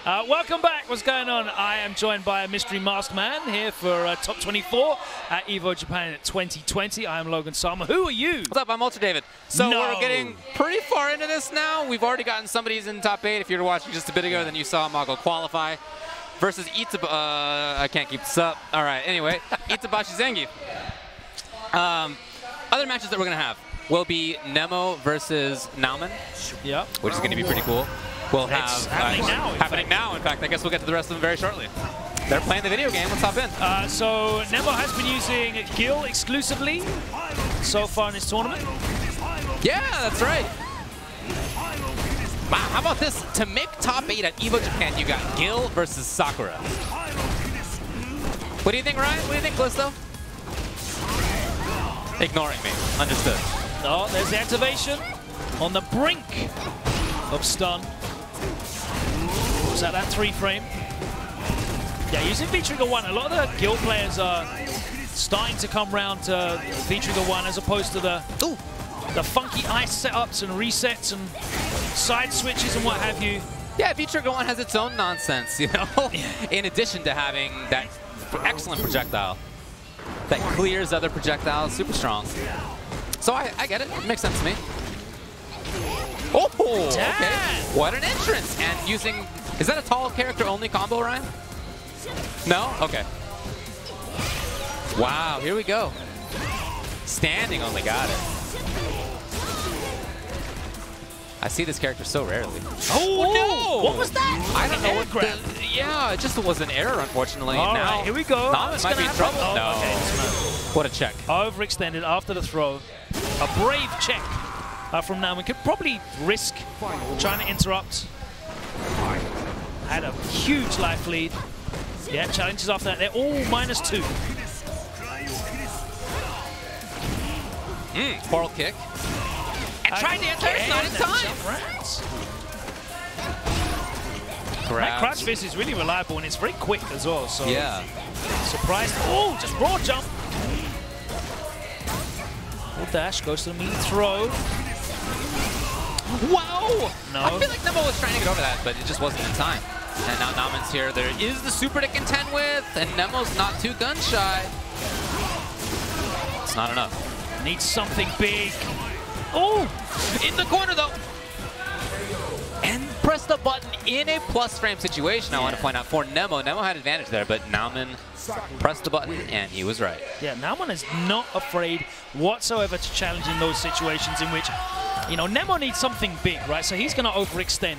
Welcome back. What's going on? I am joined by a mystery masked man here for Top 24 at EVO Japan 2020. I am Logan Sama. Who are you? What's up? I'm Ultra David. So we're getting pretty far into this now. We've already gotten somebody's in top 8. If you were watching just a bit ago, then you saw Mago qualify versus I can't keep this up. All right. Anyway, Itabashi Zengi. Other matches that we're gonna have will be Nemo versus Nauman. Yep. Which is going to be pretty cool. We'll have happening now. In fact, I guess we'll get to the rest of them very shortly. They're playing the video game. Let's hop in. So Nemo has been using Gil exclusively so far in this tournament. Yeah, that's right. Wow, how about this? To make top 8 at EVO Japan, you got Gil versus Sakura. What do you think, Ryan? What do you think, Callisto? Ignoring me. Understood. Oh, there's the activation on the brink of stun. Was that 3-frame? Yeah, using V-Trigger 1, a lot of the Gil players are starting to come around to V-Trigger 1 as opposed to the funky ice setups and resets and side switches and what have you. Yeah, V-Trigger 1 has its own nonsense, you know, in addition to having that excellent projectile that clears other projectiles super strong. So I get it. It makes sense to me. Oh, okay. What an entrance. And using... Is that a tall character only combo, Ryan? No? Okay. Wow, here we go. Standing only got it. I see this character so rarely. Oh, no! What was that? I don't know what grab. Yeah, it just was an error, unfortunately. All now, right, here we go. Nauman might be in trouble. Oh, no. Okay, what a check. Overextended after the throw. A brave check from Nauman. Could probably risk trying to interrupt. Had a huge life lead. Yeah, challenges after that. They're all -2. Coral kick. And tried to answer. It's not in time. That crouch fist is really reliable and it's very quick as well. So yeah. Surprised. Oh, just raw jump. Full dash goes to the mean throw. Wow! No. I feel like Nemo was trying to get over that, but it just wasn't in time. And now Nauman's here. There is the super to contend with, and Nemo's not too gun shy. It's not enough. Needs something big. Oh! In the corner, though. And press the button in a plus frame situation, I want to point out, for Nemo. Nemo had advantage there, but Nauman pressed the button, and he was right. Yeah, Nauman is not afraid whatsoever to challenge in those situations in which, you know, Nemo needs something big, right? So he's going to overextend.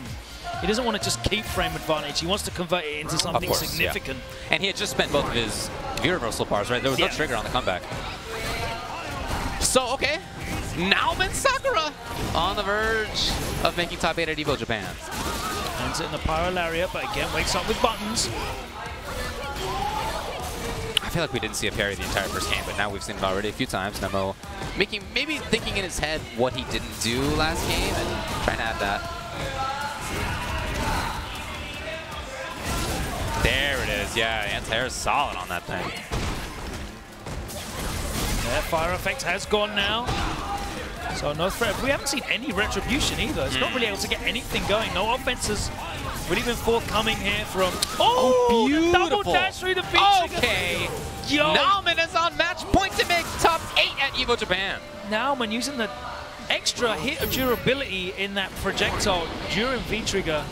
He doesn't want to just keep frame advantage. He wants to convert it into something significant. Yeah. And he had just spent both of his V-reversal bars, right? There was no trigger on the comeback. So, okay. Nauman Sakura on the verge of making top 8 at EVO Japan. Ends it in the Pyro Lariat, but again wakes up with buttons. I feel like we didn't see a parry the entire first game, but now we've seen it already a few times. Nemo maybe thinking in his head what he didn't do last game and trying to add that. There it is. Yeah, anti-air is solid on that thing. Yeah, fire effect has gone now. So no threat. We haven't seen any retribution either. It's not really able to get anything going. No offenses really been forthcoming here from... Oh, beautiful. Double dash through the feet. Okay. Yo. Nauman is on match point to make top 8 at EVO Japan. Nauman using the extra hit of durability in that projectile during V-Trigger.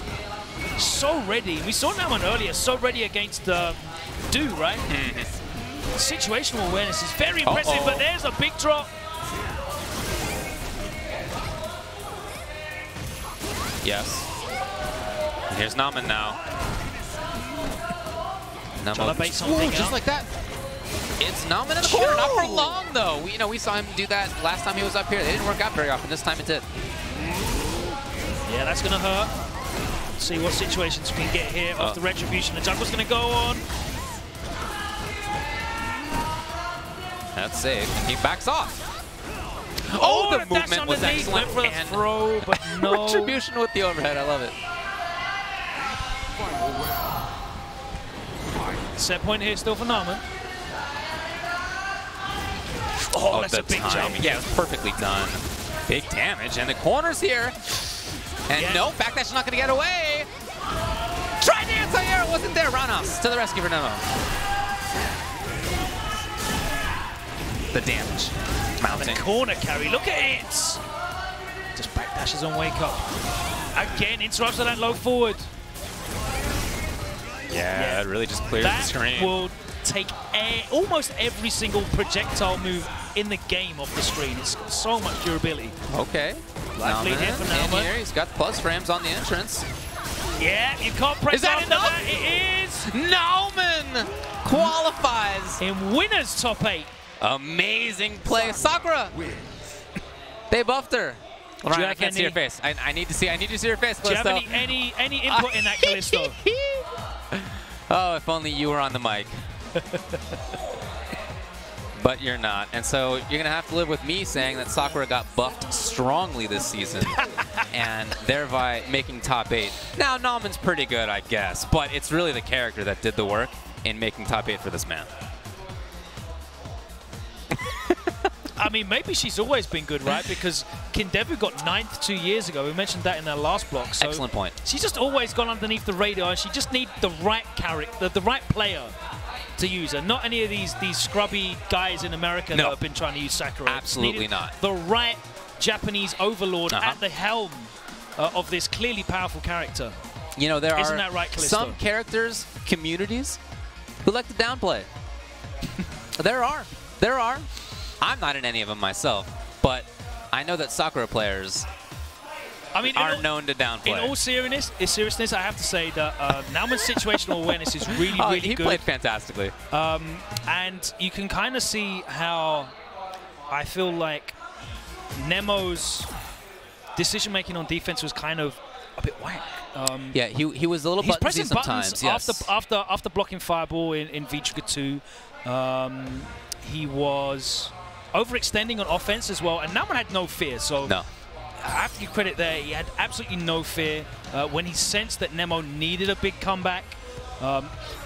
So ready. We saw Nauman earlier, so ready against Do, right? Situational awareness is very impressive, but there's a big drop. Yes. And here's Nauman now. Trying to bait something just like that. It's Nauman in the corner, not for long though. We saw him do that last time he was up here. They didn't work out very often. This time it did. Yeah, that's gonna hurt. Let's see what situations we can get here off the retribution. The juggle's gonna go on. That's safe. And he backs off. Oh, the movement was excellent. Went for the throw, but no. Retribution with the overhead. I love it. Set point here still for Nauman. Oh, that's a big jump. Yeah, it was perfectly done. Big damage, and the corner's here. And no, backdash is not going to get away. Tried wasn't there. Roundhouse to the rescue for Nemo. The damage mounting. The corner carry, look at it! Just backdashes on wake up. Again, interrupts on that low forward. Yeah, it really just clears the screen. That will take almost every single projectile move in the game off the screen. It's got so much durability. Okay. Life lead here for Nauman. Here, he's got plus frames on the entrance. Yeah, you can't press Is that enough? that. It is! Nauman qualifies. In winners top 8. Amazing play. Sakura! They buffed her. Ryan, I can't see your face. I need to see your face, Callisto. Do you have any input in that, Callisto? Oh, if only you were on the mic. But you're not. And so you're going to have to live with me saying that Sakura got buffed strongly this season and thereby making top 8. Now, Nauman's pretty good, I guess, but it's really the character that did the work in making top 8 for this man. I mean, maybe she's always been good, right? Because Kindevu got 9th 2 years ago. We mentioned that in our last block. So excellent point. She's just always gone underneath the radar, and she just needs the right character, the right player to use her. Not any of these scrubby guys in America that have been trying to use Sakura. Absolutely not. The right Japanese overlord at the helm of this clearly powerful character. You know, there Isn't that right, Callisto? some characters, communities, who like to downplay. There are. I'm not in any of them myself, but I know that Sakura players are known to downplay. In all seriousness, I have to say that Nauman's situational awareness is really, really he good. played fantastically. And you can kind of see how I feel like Nemo's decision-making on defense was kind of a bit whack. Yeah, he was a little buttonsy sometimes. Yes. After blocking Fireball in V-Trigger 2, he was overextending on offense as well, and Nauman had no fear. So I have to give credit there. He had absolutely no fear. When he sensed that Nemo needed a big comeback,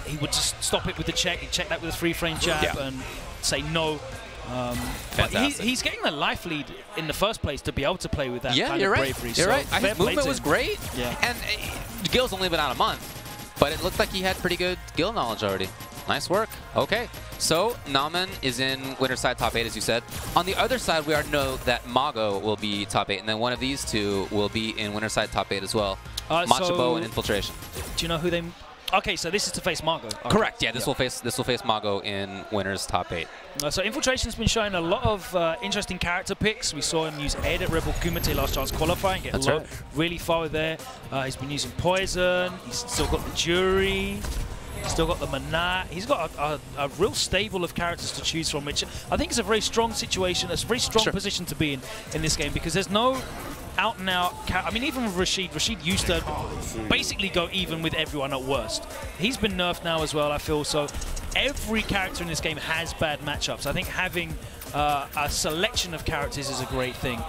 he would just stop it with the check. He'd check that with a 3-frame jab and say no. But he's getting the life lead in the first place to be able to play with that kind of bravery. You're right. His movement was great. Yeah. And Gil's only been out a month, but it looked like he had pretty good Gil knowledge already. Nice work. Okay. So Nauman is in winner side top 8, as you said. On the other side, we already know that Mago will be top 8, and then one of these two will be in winner side top 8 as well. Machabo and Infiltration. Do you know who they? Okay, so this is to face Mago. Okay. Correct. Yeah, this will face Mago in winners top 8. So Infiltration's been showing a lot of interesting character picks. We saw him use Ed at Rebel Kumite last chance qualifying, get really far there. He's been using Poison. He's still got the Jury. Still got the Manat. He's got a real stable of characters to choose from, which I think is a very strong situation. It's a very strong position to be in this game, because there's no out-and-out... I mean, even with Rashid used to basically go even with everyone at worst. He's been nerfed now as well, I feel. So every character in this game has bad matchups. I think having a selection of characters is a great thing.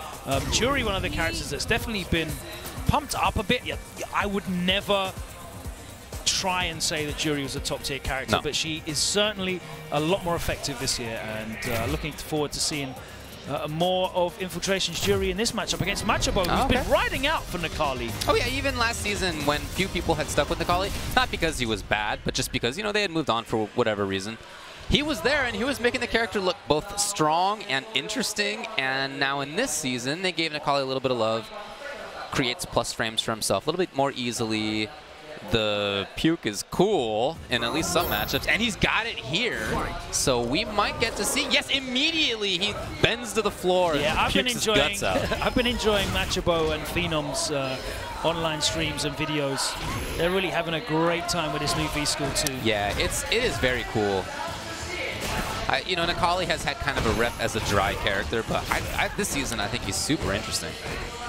Jury, one of the characters that's definitely been pumped up a bit. I would never try and say that Jury was a top-tier character, but she is certainly a lot more effective this year, and looking forward to seeing more of Infiltration's Jury in this matchup against Machabo, who's been riding out for Necalli. Oh yeah, even last season when few people had stuck with Necalli, not because he was bad, but just because, you know, they had moved on for whatever reason. He was there, and he was making the character look both strong and interesting, and now in this season, they gave Necalli a little bit of love, creates plus frames for himself a little bit more easily. The puke is cool in at least some matchups, and he's got it here. So we might get to see. Yes, immediately he bends to the floor and pukes his guts out. I've been enjoying Machabo and Phenom's online streams and videos. They're really having a great time with this new V-School too. Yeah, it is very cool. You know, Necalli has had kind of a rep as a dry character, but this season I think he's super interesting.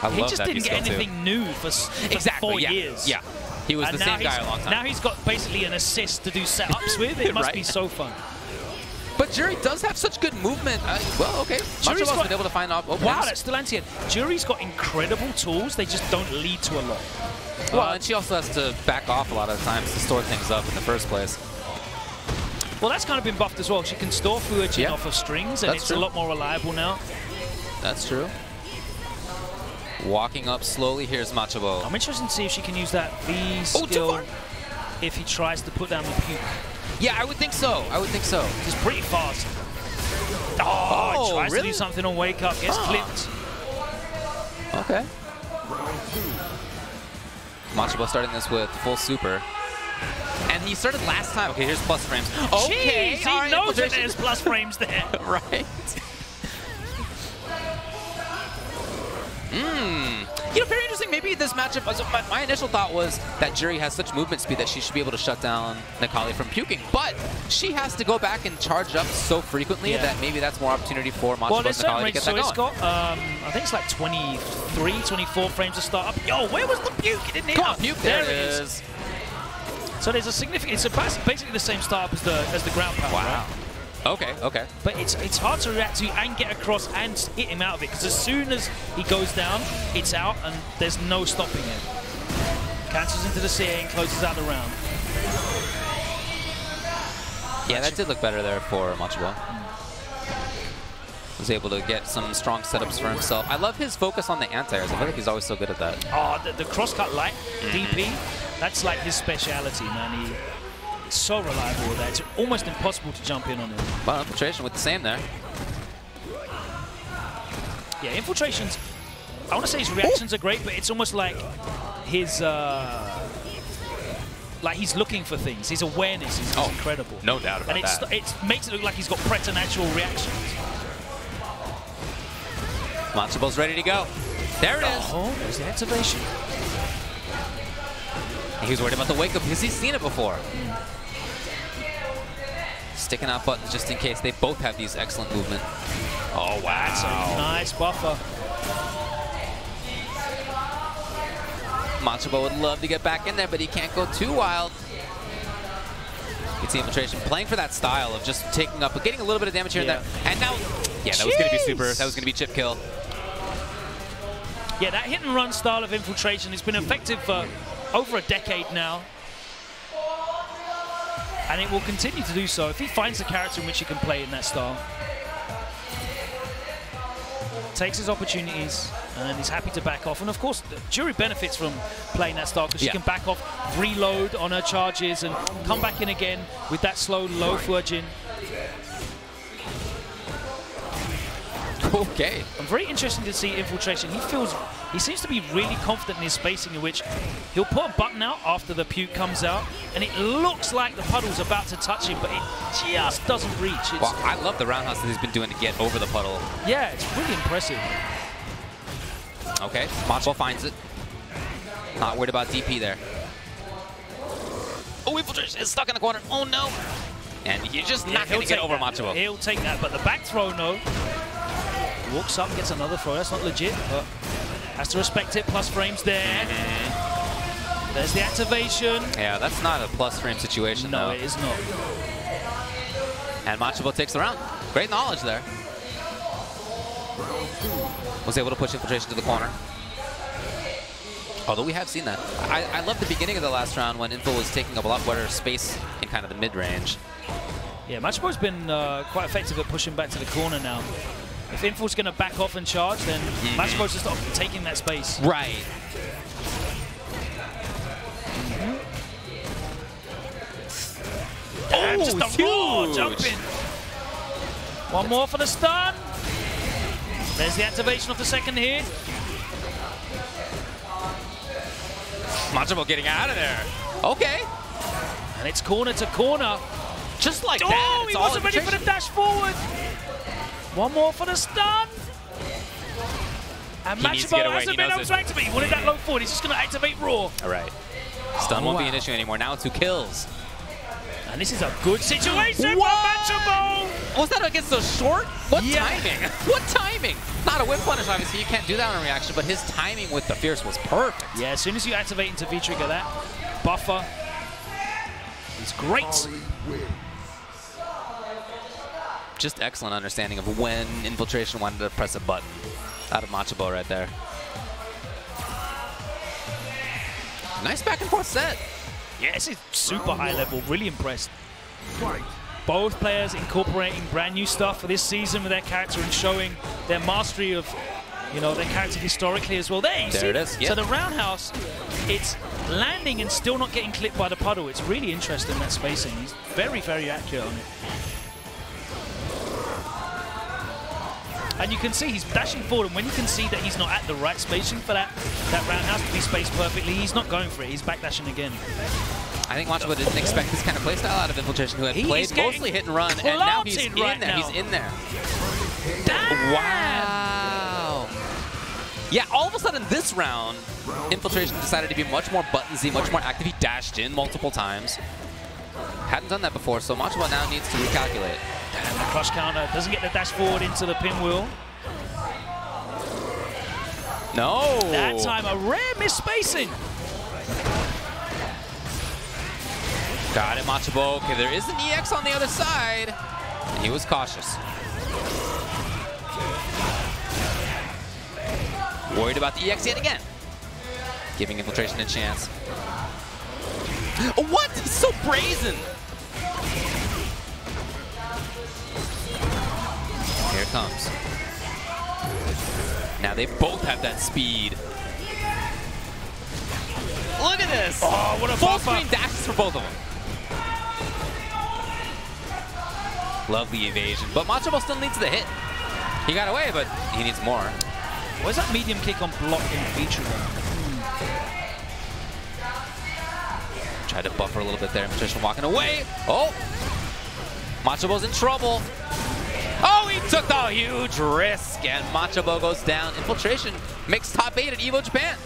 I love that he just didn't get anything new for 4 years. Yeah. He was the same guy a long time. Now he's got basically an assist to do setups with. It must be so fun. But Jury does have such good movement. Well, okay. Jury's been able to find openings. Wow, that's still anti-ed. Jury's got incredible tools. They just don't lead to a lot. Well, and she also has to back off a lot of times to store things up in the first place. Well, that's kind of been buffed as well. She can store Fuajin off of strings, and it's a lot more reliable now. That's true. Walking up slowly, here's Machabo. I'm interested to see if she can use that V skill. if he tries to put down the puke. Yeah, I would think so. I would think so. He's pretty fast. Oh, he tries really? to do something on wake up. Gets clipped. Okay. Machabo starting this with full super. And he started last time. Okay, here's plus frames. Okay, jeez, he knows that there's plus frames there. Right. You know, very interesting. Maybe this matchup, my initial thought was that Juri has such movement speed that she should be able to shut down Necalli from puking. But she has to go back and charge up so frequently that maybe that's more opportunity for Machabo and Necalli to get that going. It's got, I think it's like 23, 24 frames to start up. Yo, where was the puke? It didn't hit up. Puke, there it is. So there's a significant, it's basically the same startup as the ground pound. Wow. Right? Okay, okay. But it's hard to react to and get across and hit him out of it, because as soon as he goes down, it's out and there's no stopping it. Cancels into the CA and closes out the round. Yeah, that did look better there for Machabo. Was able to get some strong setups for himself. I love his focus on the anti-airs. I feel like he's always so good at that. Oh, the cross-cut light, DP, that's like his speciality, man. He's so reliable with that. It's almost impossible to jump in on him. Well, infiltration with the same there. Yeah, infiltrations, I want to say his reactions are great, but it's almost like his, like he's looking for things. His awareness is incredible. No doubt about that. And it makes it look like he's got preternatural reactions. Machabo's ready to go. There it is. Oh, there's the activation. He was worried about the wake-up because he's seen it before. Sticking out buttons just in case. They both have these excellent movement. Oh, wow. That's a nice buffer. Machabo would love to get back in there, but he can't go too wild. It's the infiltration, playing for that style of just taking up, but getting a little bit of damage here and there. And now, yeah, that was going to be super. That was going to be chip kill. Yeah, that hit and run style of infiltration has been effective for over a decade now. And it will continue to do so if he finds a character in which he can play in that style. Takes his opportunities and he's happy to back off. And of course, Juri benefits from playing that style because she can back off, reload on her charges and come back in again with that slow, low Fujin. Okay. I'm very interested to see infiltration. He seems to be really confident in his spacing, in which he'll put a button out after the puke comes out, and it looks like the puddle's about to touch him, but it just doesn't reach. Well, I love the roundhouse that he's been doing to get over the puddle. Yeah, it's really impressive. Okay, Machabo finds it. Not worried about DP there. Oh, infiltration is stuck in the corner. Oh, no. And you're just not going to get over Machabo. He'll take that, but the back throw, no. Walks up, gets another throw. That's not legit, but has to respect it. Plus frames there. There's the activation. Yeah, that's not a plus frame situation, though. No, it is not. And Machabo takes the round. Great knowledge there. Was able to push infiltration to the corner. Although we have seen that. I love the beginning of the last round when Infil was taking up a lot better space in kind of the mid-range. Yeah, Machabo's been quite effective at pushing back to the corner now. If Infil's going to back off and charge, then Machabo's just taking that space. Right. Damn, just a raw jump in. One more for the stun. There's the activation of the second hit. Machabo getting out of there. Okay. And it's corner to corner. Just like that. He wasn't ready for the dash forward. One more for the stun. And Machabo hasn't been able to activate. He wanted that low forward. He's just going to activate raw. All right. Stun won't be an issue anymore. Now 2 kills. And this is a good situation for Machabo. Was that against the short? What timing? What timing? Not a whip punish, obviously. You can't do that on a reaction, but his timing with the Fierce was perfect. Yeah, as soon as you activate into V-Trigger, that buffer is great. Just excellent understanding of when infiltration wanted to press a button out of Machabo right there. Nice back and forth set. Yeah, this is super high level. Really impressed. Both players incorporating brand new stuff for this season with their character and showing their mastery of you know, their character historically as well. There it is. Yep. So the roundhouse, it's landing and still not getting clipped by the puddle. It's really interesting, that spacing. He's very, very accurate on it. And you can see he's dashing forward, and when you can see that he's not at the right spacing for that roundhouse to be spaced perfectly, he's not going for it. He's backdashing again. I think Machabo didn't expect this kind of playstyle out of Infiltration, who had played mostly hit and run, and now he's in there. He's in there. Damn. Wow. Yeah, all of a sudden this round, Infiltration decided to be much more buttonsy, much more active. He dashed in multiple times. Hadn't done that before, so Machabo now needs to recalculate. And the crush counter doesn't get the dash forward into the pinwheel. No. That time a rare misspacing. Got it, Machabo. Okay, there is an EX on the other side. And he was cautious. Worried about the EX yet again. Giving Infiltration a chance. What? He's so brazen. Here it comes. Now they both have that speed. Look at this. Oh, what a full screen dashes for both of them. Love the evasion, but Machabo still needs the hit. He got away, but he needs more. Where's that medium kick on blocking feature? Tried to buffer a little bit there. Infiltration walking away. Oh! Machabo's in trouble. Oh, he took the huge risk, and Machabo goes down. Infiltration makes top 8 at EVO Japan.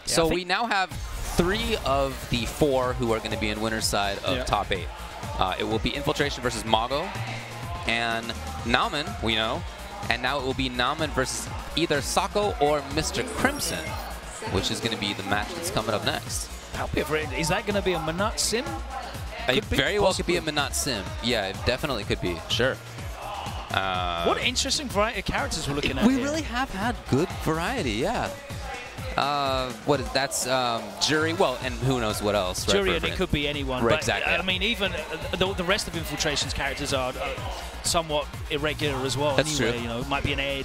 So we now have 3 of the 4 who are going to be in winner's side of top 8. It will be Infiltration versus Mago and Nauman, we know. And now it will be Nauman versus either Sako or Mr. Crimson, which is going to be the match that's coming up next. Is that going to be a Manat Sim? It very well could be a Manat Sim. Yeah, it definitely could be. Sure. What an interesting variety of characters we're looking at. We really have had good variety, yeah. That's Jury, well, and who knows what else. Jury, right, and it could be anyone. Right, but, exactly. I mean, even the rest of Infiltration's characters are somewhat irregular as well. That's anyway, true. You know, it might be an Ed.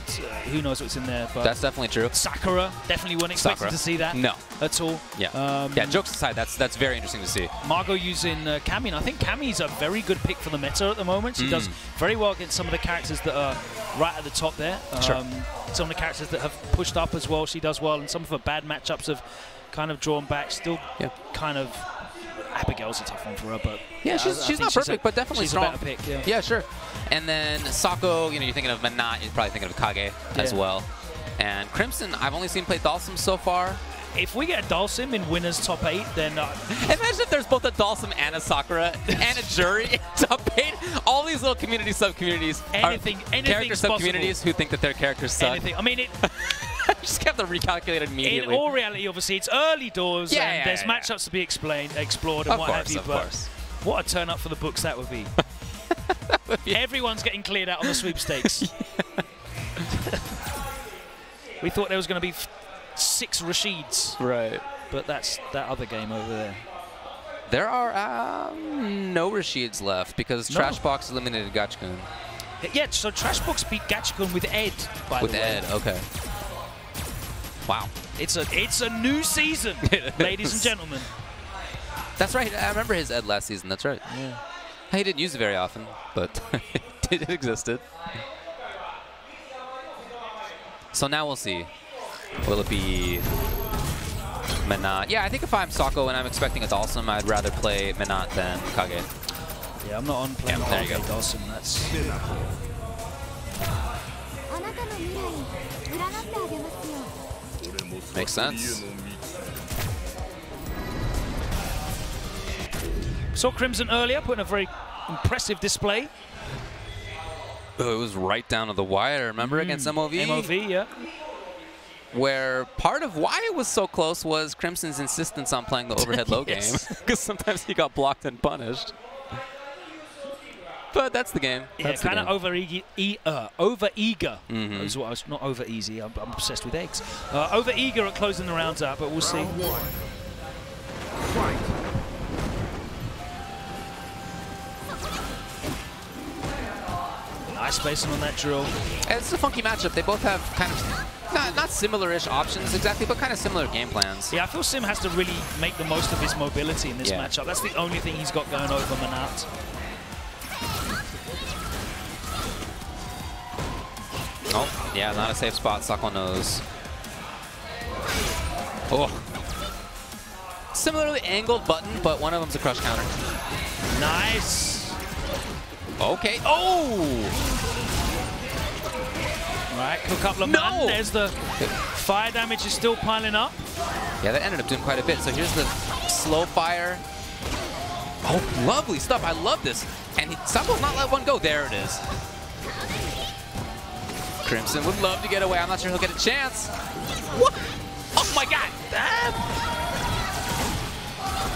Who knows what's in there? But that's definitely true. Sakura, definitely weren't expecting to see that. No. At all. Yeah. Yeah. Jokes aside, that's very interesting to see. Margot using Cammy, and I think Cammy's a very good pick for the meta at the moment. She does very well against some of the characters that are right at the top there. Sure. Some of the characters that have pushed up as well, she does well, and some of her bad matchups have kind of drawn back. Still, kind of. Abigail's a tough one for her, but yeah, she's not perfect, but definitely she's strong. A better pick. Yeah. Yeah, sure. And then Sako, you know, you're thinking of Manat, you're probably thinking of Kage as well. And Crimson, I've only seen play Dalsum so far. If we get a Dalsum in winners top 8, then imagine if there's both a Dalsum and a Sakura and a Jury in top 8. All these little community sub-communities, character sub-communities who think that their characters suck. Anything. I mean, it. Just have to recalculate immediately. In all reality, obviously, it's early doors, and there's matchups to be explored, and what have you. But what a turn up for the books that would be. Everyone's getting cleared out on the sweepstakes. We thought there was going to be 6 Rashids. Right. But that's that other game over there. There are no Rashids left because Trashbox eliminated Gachikun. Yeah, so Trashbox beat Gachikun with Ed, by the way. With Ed, okay. Wow. It's a new season, ladies and gentlemen. That's right. I remember his Ed last season. That's right. Yeah. He didn't use it very often, but it existed. So now we'll see. Will it be Manat? Yeah, I think if I'm Sako and I'm expecting a Dalsum, I'd rather play Manat than Kage. Yeah, I'm not on playing Kage Dalsum. That's... Makes sense. Saw Crimson earlier, putting a very impressive display. Oh, it was right down to the wire, remember, against MOV? MOV, yeah. Where part of why it was so close was Crimson's insistence on playing the overhead low game. Because sometimes he got blocked and punished. But that's the game. Yeah, kind of over-eager. Is what I was, not over-easy. I'm obsessed with eggs. Over-eager at closing the rounds out, but we'll see. Nice spacing on that drill. And it's a funky matchup. They both have kind of not similar-ish options exactly, but kind of similar game plans. Yeah, I feel Sim has to really make the most of his mobility in this matchup. That's the only thing he's got going over Manat. Oh, yeah, not a safe spot. Sako knows. Oh. Similarly angled button, but one of them's a crush counter. Nice. Okay. Oh! All right, cook up Lemon. There's the fire damage is still piling up. Yeah, that ended up doing quite a bit. So here's the slow fire. Oh, lovely stuff. I love this. And Sako's not let one go. There it is. Crimson would love to get away. I'm not sure he'll get a chance. What? Oh my god!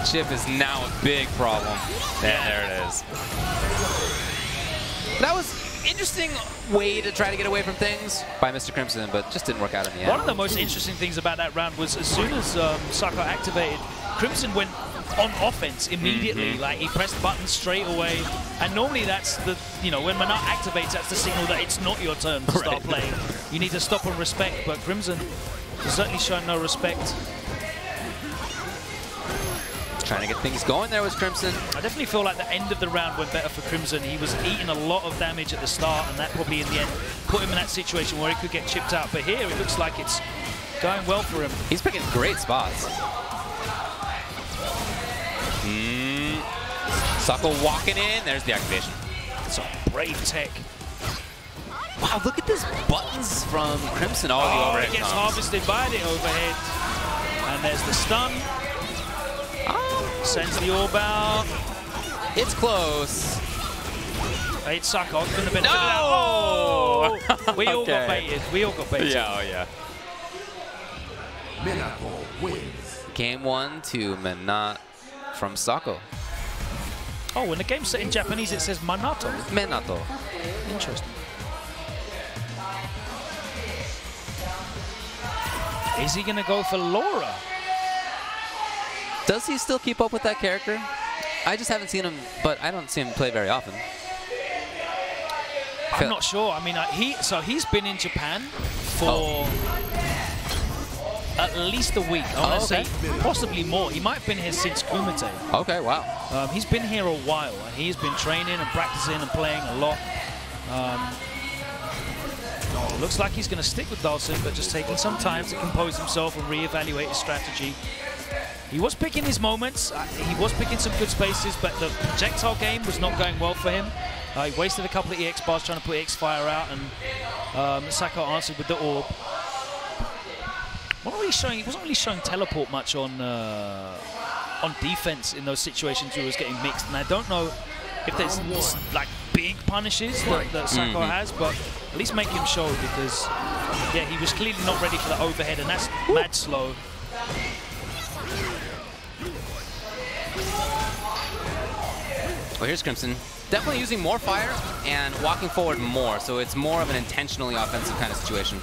Chip is now a big problem. There it is. That was interesting way to try to get away from things by Mr. Crimson, but just didn't work out in the end. One of the most interesting things about that round was as soon as Sako activated, Crimson went on offense immediately. Like, he pressed buttons straight away. And normally that's the, you know, when Manat activates, that's the signal that it's not your turn to start playing. You need to stop and respect, but Crimson has certainly shown no respect. Trying to get things going there was Crimson. I definitely feel like the end of the round went better for Crimson. He was eating a lot of damage at the start, and that probably in the end put him in that situation where he could get chipped out. But here it looks like it's going well for him. He's picking great spots. Sako walking in. There's the activation. It's a brave tech. Wow, look at this buttons from Crimson. Oh, the overhead it gets comes. harvested by the overhead. And there's the stun. Sends the orb out. It's close. It's Sako. Give him the benefit No! of the doubt. Oh! We all got baited. We all got baited. Yeah, oh yeah. Minato wins. Game 1 to Manat from Sako. Oh, when the game's set in Japanese, it says Manato. Minato. Interesting. Is he going to go for Laura? Does he still keep up with that character? I just haven't seen him, but I don't see him play very often. I'm not sure. I mean, he's been in Japan for at least a week. I want to say possibly more. He might have been here since Kumite. Okay, wow. He's been here a while, and he's been training and practicing and playing a lot. Looks like he's going to stick with Dawson, but just taking some time to compose himself and reevaluate his strategy. He was picking his moments. He was picking some good spaces, but the projectile game was not going well for him. He wasted a couple of EX bars trying to put EX fire out, and Sako answered with the orb. He wasn't really showing teleport much on defense in those situations where he was getting mixed. And I don't know if there's like big punishes that Sako has, but at least make him show, because yeah, he was clearly not ready for the overhead, and that's mad slow. Well, here's Crimson. Definitely using more fire and walking forward more, so it's more of an intentionally offensive kind of situation.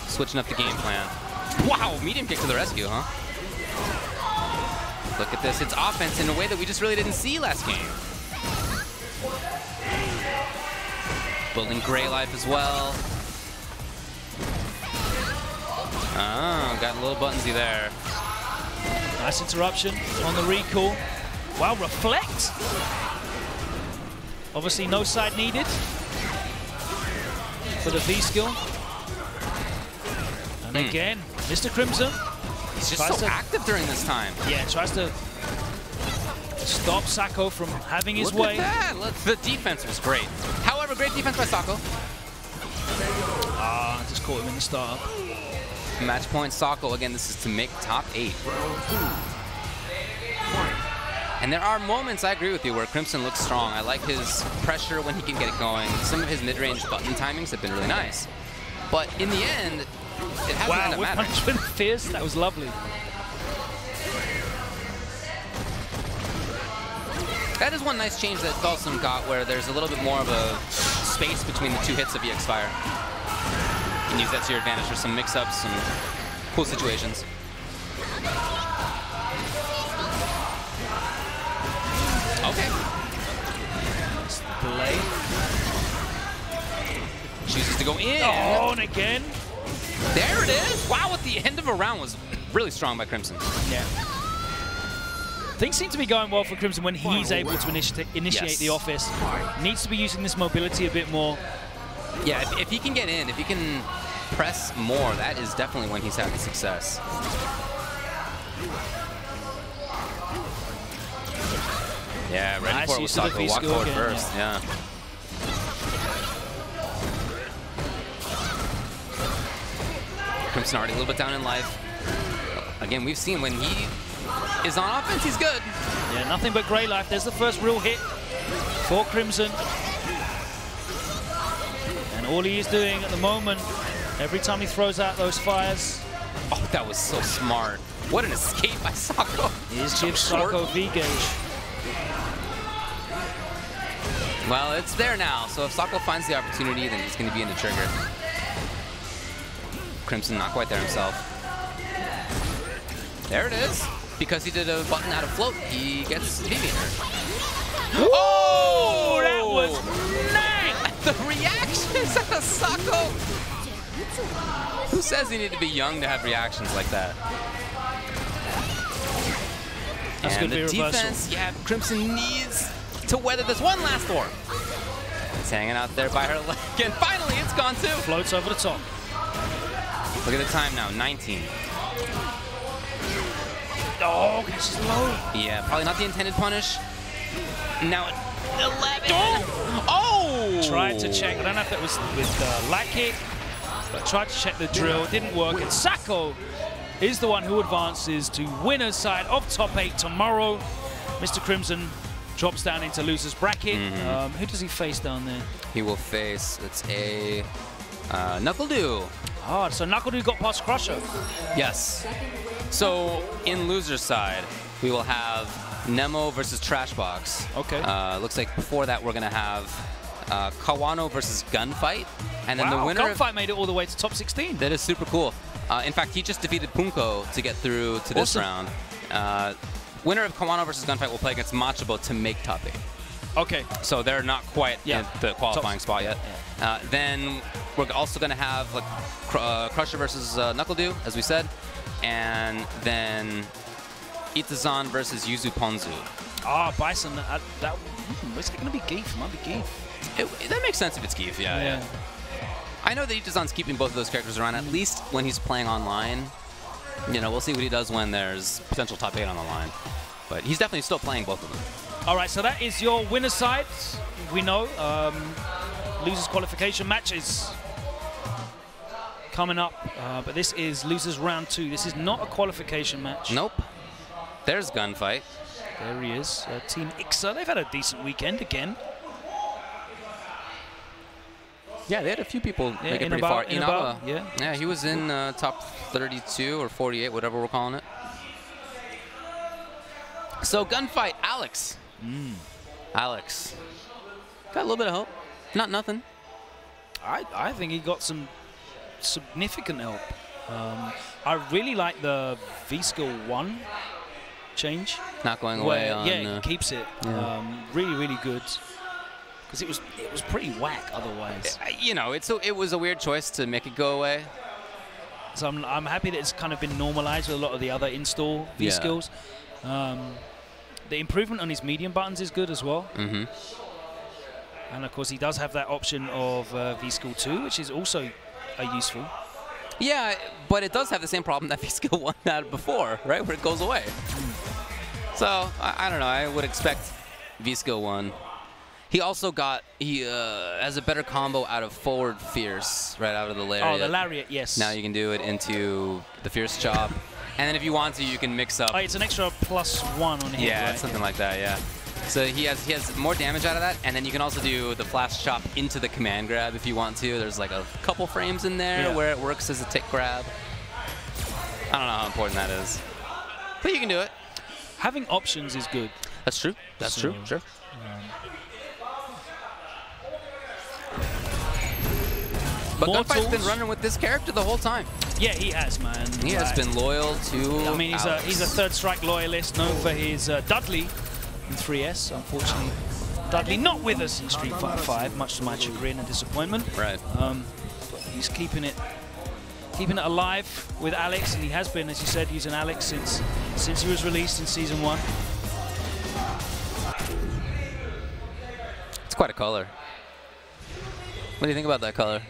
Switching up the game plan. Wow, medium kick to the rescue, huh? Look at this. It's offense in a way that we just really didn't see last game. Building Grey Life as well. Oh, got a little buttonsy there. Nice interruption on the recall. Wow, reflect. Obviously no side needed for the V skill. And again, Mr. Crimson. He's just so active during this time. Yeah, tries to stop Sako from having his way. Look at that. Look, the defense was great. However, great defense by Sako. Just caught him in the startup. Match point Sako. Again, this is to make top 8. And there are moments, I agree with you, where Crimson looks strong. I like his pressure when he can get it going. Some of his mid-range button timings have been really nice. But in the end, it hasn't ended up mattering. Punishment fierce. That was lovely. That is one nice change that Dhalsim got, where there's a little bit more of a space between the 2 hits of EX Fire. You can use that to your advantage for some mix-ups, some cool situations. Okay. play. Chooses to go in. Oh, and again. There it is. Wow, at the end of a round was really strong by Crimson. Yeah. Things seem to be going well for Crimson when he's able to initiate the offense. Needs to be using this mobility a bit more. Yeah, if he can get in, if he can press more, that is definitely when he's having success. Yeah, ready for it with Sako. Walk forward first. Yeah. Crimson already a little bit down in life. Again, we've seen when he is on offense, he's good. Yeah, nothing but gray life. There's the first real hit for Crimson. And all he is doing at the moment, every time he throws out those fires. Oh, that was so smart. What an escape by Sako. Is give Sako V-gauge. Well, it's there now, so if Sako finds the opportunity, then he's going to be in the trigger. Crimson not quite there himself. There it is. Because he did a button out of float, he gets Vivian. Oh, that was nice! The reactions out of Sako! Who says you need to be young to have reactions like that? That's and good the defense, yeah, Crimson needs to weather this one last storm. It's hanging out there by her leg, and finally it's gone too. Floats over the top. Look at the time now, 19. Oh, catches low. Yeah, probably not the intended punish. Now 11. Oh! Tried to check. I don't know if it was with lag kick, but tried to check the drill. Didn't work. And Sako is the one who advances to winner's side of top 8 tomorrow. Mr. Crimson drops down into loser's bracket. Who does he face down there? He will face, it's a Knuckle-Doo. Oh, so Knuckle-Doo got past Crusher. Yes. So in loser's side, we will have Nemo versus Trashbox. Okay. Looks like before that we're gonna have Kawano versus Gunfight, and then the winner. Gunfight made it all the way to top 16. That is super cool. In fact, he just defeated Punko to get through to this round. Winner of Kawano versus Gunfight will play against Machabo to make top 8. Okay. So they're not quite in the qualifying spot yet. Yeah. Then we're also going to have like Crusher versus Knuckle-Doo, as we said. And then Itazan versus Yuzu Ponzu. Ah, Bison. Is it going to be Geef? Might be Geef. That makes sense if it's Geef, yeah. I know that Itazan's keeping both of those characters around, at least when he's playing online. You know, we'll see what he does when there's potential top 8 on the line. But he's definitely still playing both of them. All right, so that is your winner's side. We know losers qualification matches coming up, but this is losers round 2. This is not a qualification match. Nope. There's Gunfight. There he is, Team Ixa. They've had a decent weekend again. Yeah, they had a few people make it pretty far. Inaba, yeah, he was in top 32 or 48, whatever we're calling it. So Gunfight, Alex. Alex. Got a little bit of hope. Not nothing. I think he got some significant help. I really like the V-Skill 1 change. Not going away on... Yeah, it keeps it. Yeah. Really, really good. Because it was pretty whack otherwise. You know, it was a weird choice to make it go away. So I'm happy that it's kind of been normalized with a lot of the other install V-Skills. The improvement on his medium buttons is good as well. And of course, he does have that option of V-Skill 2, which is also useful. Yeah, but it does have the same problem that V-Skill 1 had before, right? Where it goes away. So, I don't know. I would expect V-Skill 1. He also got, he has a better combo out of forward Fierce, right out of the Lariat. Oh, the Lariat, yes. Now you can do it into the Fierce Chop. And then if you want to, you can mix up. Oh, it's an extra +1 on him. Yeah, right? It's something like that, yeah. So he has more damage out of that, and then you can also do the Flash Chop into the command grab if you want to. There's like a couple frames in there where it works as a tick grab. I don't know how important that is. But you can do it. Having options is good. That's true. That's true, sure. But Gunfight's been running with this character the whole time. Yeah, he has, man. He has been loyal to I mean, he's a Third Strike loyalist, known for his Dudley in 3S. Unfortunately, Dudley not with us in Street Fighter 5, much to my chagrin and disappointment. Right. But he's keeping it alive with Alex, and he has been, as you said, using Alex since he was released in Season 1. It's quite a color. What do you think about that color?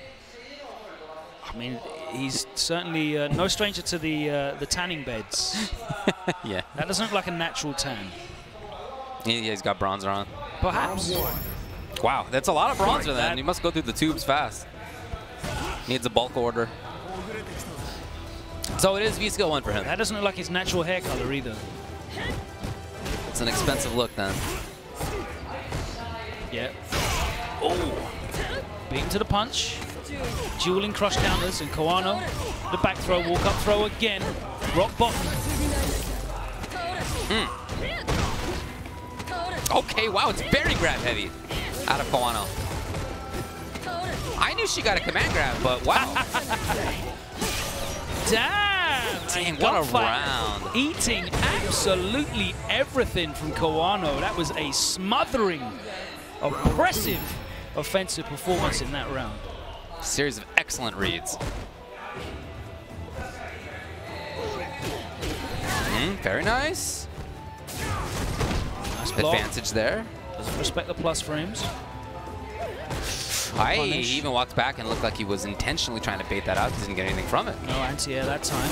I mean, he's certainly no stranger to the tanning beds. Yeah. That doesn't look like a natural tan. Yeah, he's got bronzer on. Perhaps. Wow, that's a lot of bronzer then. He must go through the tubes fast. Needs a bulk order. So it is V-Skill 1 for him. That doesn't look like his natural hair color either. It's an expensive look then. Yeah. Oh. Beaten to the punch. Dueling crush counters, and Kawano, the back throw, walk up throw again. Rock bottom. Okay, wow, it's very grab heavy out of Kawano. I knew she got a command grab, but wow. Damn! Dang, what a round. Eating absolutely everything from Kawano. That was a smothering, oppressive offensive performance in that round. Series of excellent reads. Very nice. Nice block. Advantage there. Doesn't respect the plus frames. He even walked back and looked like he was intentionally trying to bait that out. Didn't get anything from it. No anti-air that time.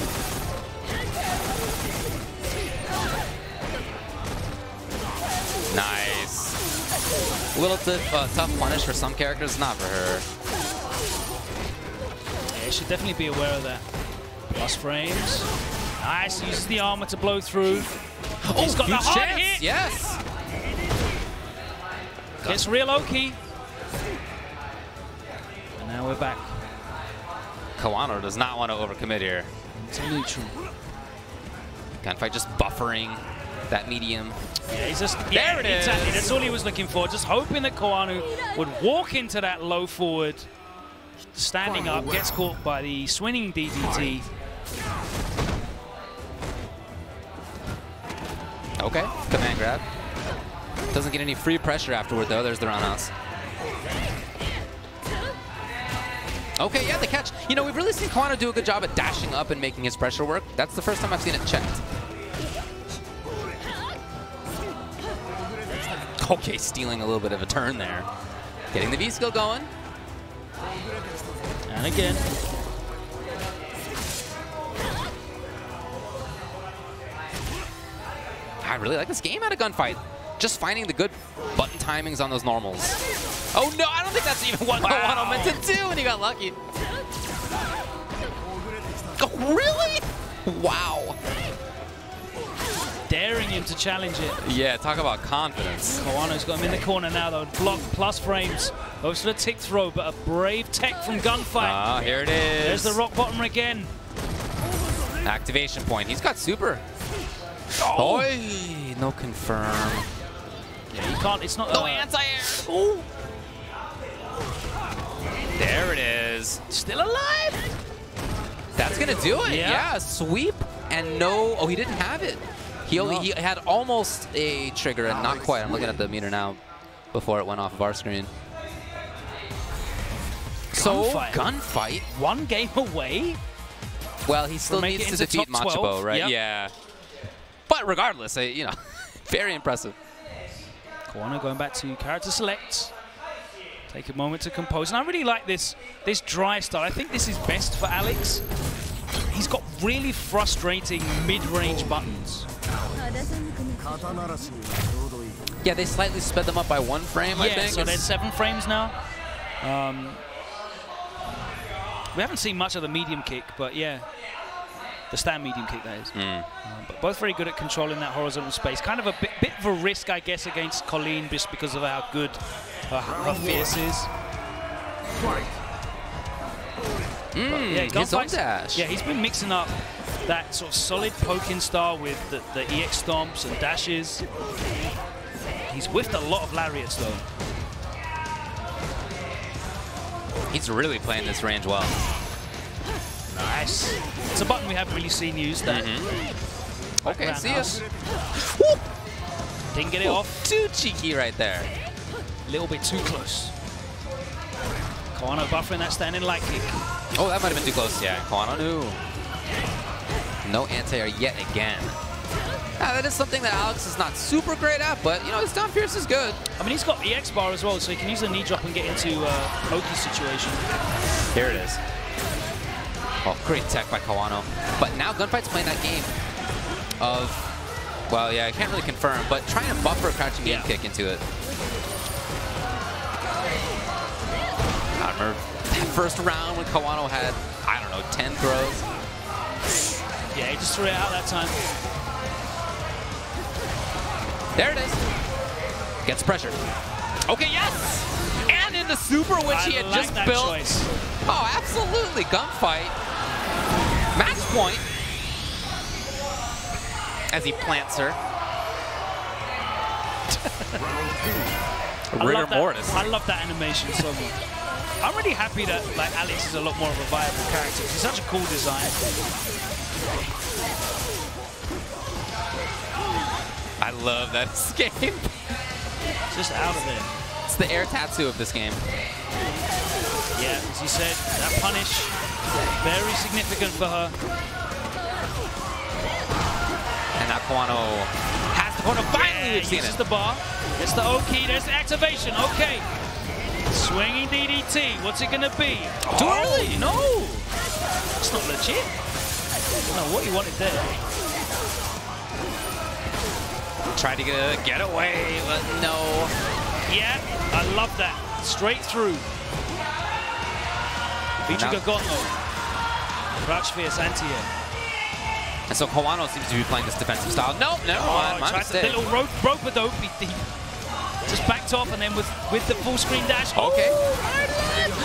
Nice. A little bit tough punish for some characters, not for her. Yeah, should definitely be aware of that. Plus frames. Nice, uses the armor to blow through. He's got the hard hit. Yes. Gets real Oki. And now we're back. Kawano does not want to overcommit here. It's a neutral. Gunfight just buffering that medium. Yeah, he's just, there it is. Exactly, that's all he was looking for. Just hoping that Kawano would walk into that low forward. Standing up, gets caught by the swinging DDT. Okay, command grab. Doesn't get any free pressure afterward though. There's the roundhouse. Okay, yeah, the catch. You know, we've really seen Kawano do a good job at dashing up and making his pressure work. That's the first time I've seen it checked. Okay, stealing a little bit of a turn there. Getting the V-skill going. And again. I really like this game at a gunfight. Just finding the good button timings on those normals. Oh no, I don't think that's even what Kawano meant to do, and he got lucky. Oh, really? Wow. Daring him to challenge it. Yeah, talk about confidence. Kawano's got him in the corner now, though. Block plus frames. Goes to the tick throw, but a brave tech from Gunfight. Ah, here it is. There's the rock bottom again. Activation point. He's got super. Oh, no confirm. Yeah, you can't. It's not. No anti-air. Ooh. There it is. Still alive. That's gonna do it. Yeah, sweep and no. Oh, he didn't have it. He had almost a trigger and not quite. I'm looking at the meter now before it went off of our screen. So Gunfight. One game away. Well, he still needs to defeat Machabo, right? Yep. Yeah. But regardless, you know, very impressive. Kawano going back to character select. Take a moment to compose. And I really like this dry style. I think this is best for Alex. He's got really frustrating mid-range buttons. Yeah, they slightly sped them up by 1 frame, I think. So they're 7 frames now. We haven't seen much of the medium kick, but yeah. The stand medium kick, that is. But both very good at controlling that horizontal space. Kind of a bit of a risk, I guess, against Colleen just because of how good her fierce is. Yeah, his own dash. Yeah, he's been mixing up that sort of solid poking style with the EX stomps and dashes. He's whiffed a lot of lariats, though. He's really playing this range well. Nice. It's a button we haven't really seen used. That. Okay, see us. Didn't get it off. Too cheeky right there. A little bit too close. Kawano buffering that standing light kick. Oh, that might have been too close. Yeah, Kawano knew. No anti-air yet again. That is something that Alex is not super great at, but, you know, his down Pierce is good. I mean, he's got EX bar as well, so he can use the knee drop and get into Oki's situation. Here it is. Oh, great tech by Kawano. But now Gunfight's playing that game of, well, yeah, I can't really confirm, but trying to buffer a crouching game kick into it. I remember that first round when Kawano had, I don't know, 10 throws. Yeah, he just threw it out that time. There it is. Gets pressure. Okay, yes! And in the super, which he had just built. Choice. Oh, absolutely. Gunfight. Match point. As he plants her. Rigor mortis. I love that animation so much. I'm really happy that like Alex is a lot more of a viable character. He's such a cool design. I love that escape. Just out of there. It's the air tattoo of this game. Yeah, as you said, that punish, very significant for her. And now Kawano has the corner. Finally, we've seen uses it. the bar. It's the Oki. There's the activation. Okay. Swinging DDT. What's it going to be? Too early. No. It's not legit. I don't know what he wanted there. Tried to get a getaway, but no. Yeah, I love that. Straight through. Vichuga Goto. Crouch fierce anti-air. And so Kawano seems to be playing this defensive style. Nope, never mind. My mistake. The little rope-a-dope. He just backed off and then with the full screen dash. Okay.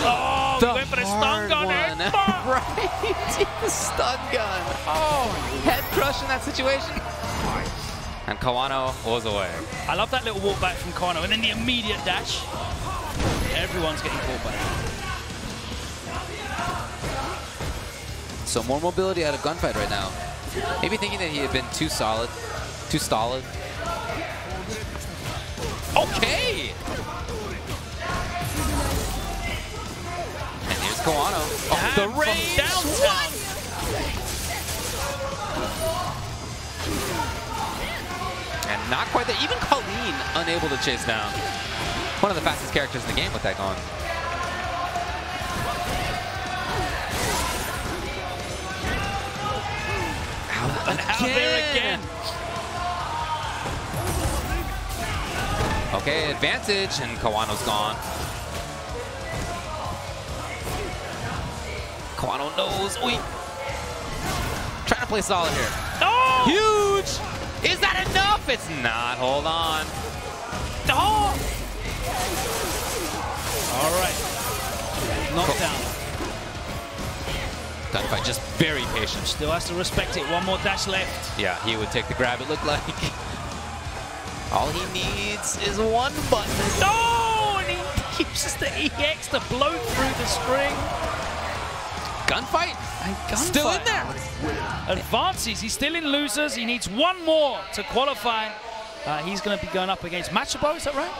Oh, he went for the stun gun. Right. The stun gun. Oh, head crush in that situation. And Kawano was away. I love that little walk back from Kawano and then the immediate dash. Everyone's getting caught by that. So more mobility out of Gunfight right now. Maybe thinking that he had been too solid, too stolid. Okay! And here's Kawano. Oh, the range! Downtown. And not quite there. Even Colleen unable to chase down. One of the fastest characters in the game with that going. And out there again. Okay, advantage, and Kawano's gone. Kawano knows. Oi. Trying to play solid here. Oh! Huge! Is that enough? It's not. Hold on. Oh! All right. Knockdown. Gunfight just very patient. Still has to respect it. One more dash left. Yeah, he would take the grab, it looked like. All he needs is one button. Oh! And he uses the EX to blow through the string. Gunfight? Still in there. Advances. He's still in losers. He needs one more to qualify. He's going to be going up against Machabo, is that right?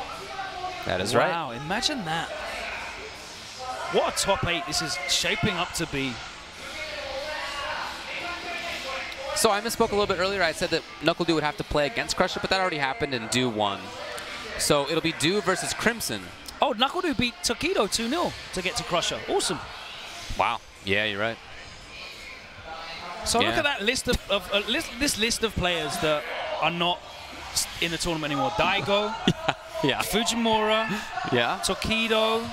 That is right. Wow, imagine that. What a top 8 this is shaping up to be. So I misspoke a little bit earlier. I said that NuckleDu would have to play against Crusher, but that already happened and Du won. So it'll be Du versus Crimson. Oh, NuckleDu beat Tokido 2-0 to get to Crusher. Awesome. Wow. Yeah, you're right. So look at that list of this list of players that are not in the tournament anymore. Daigo, Fujimura, Tokido.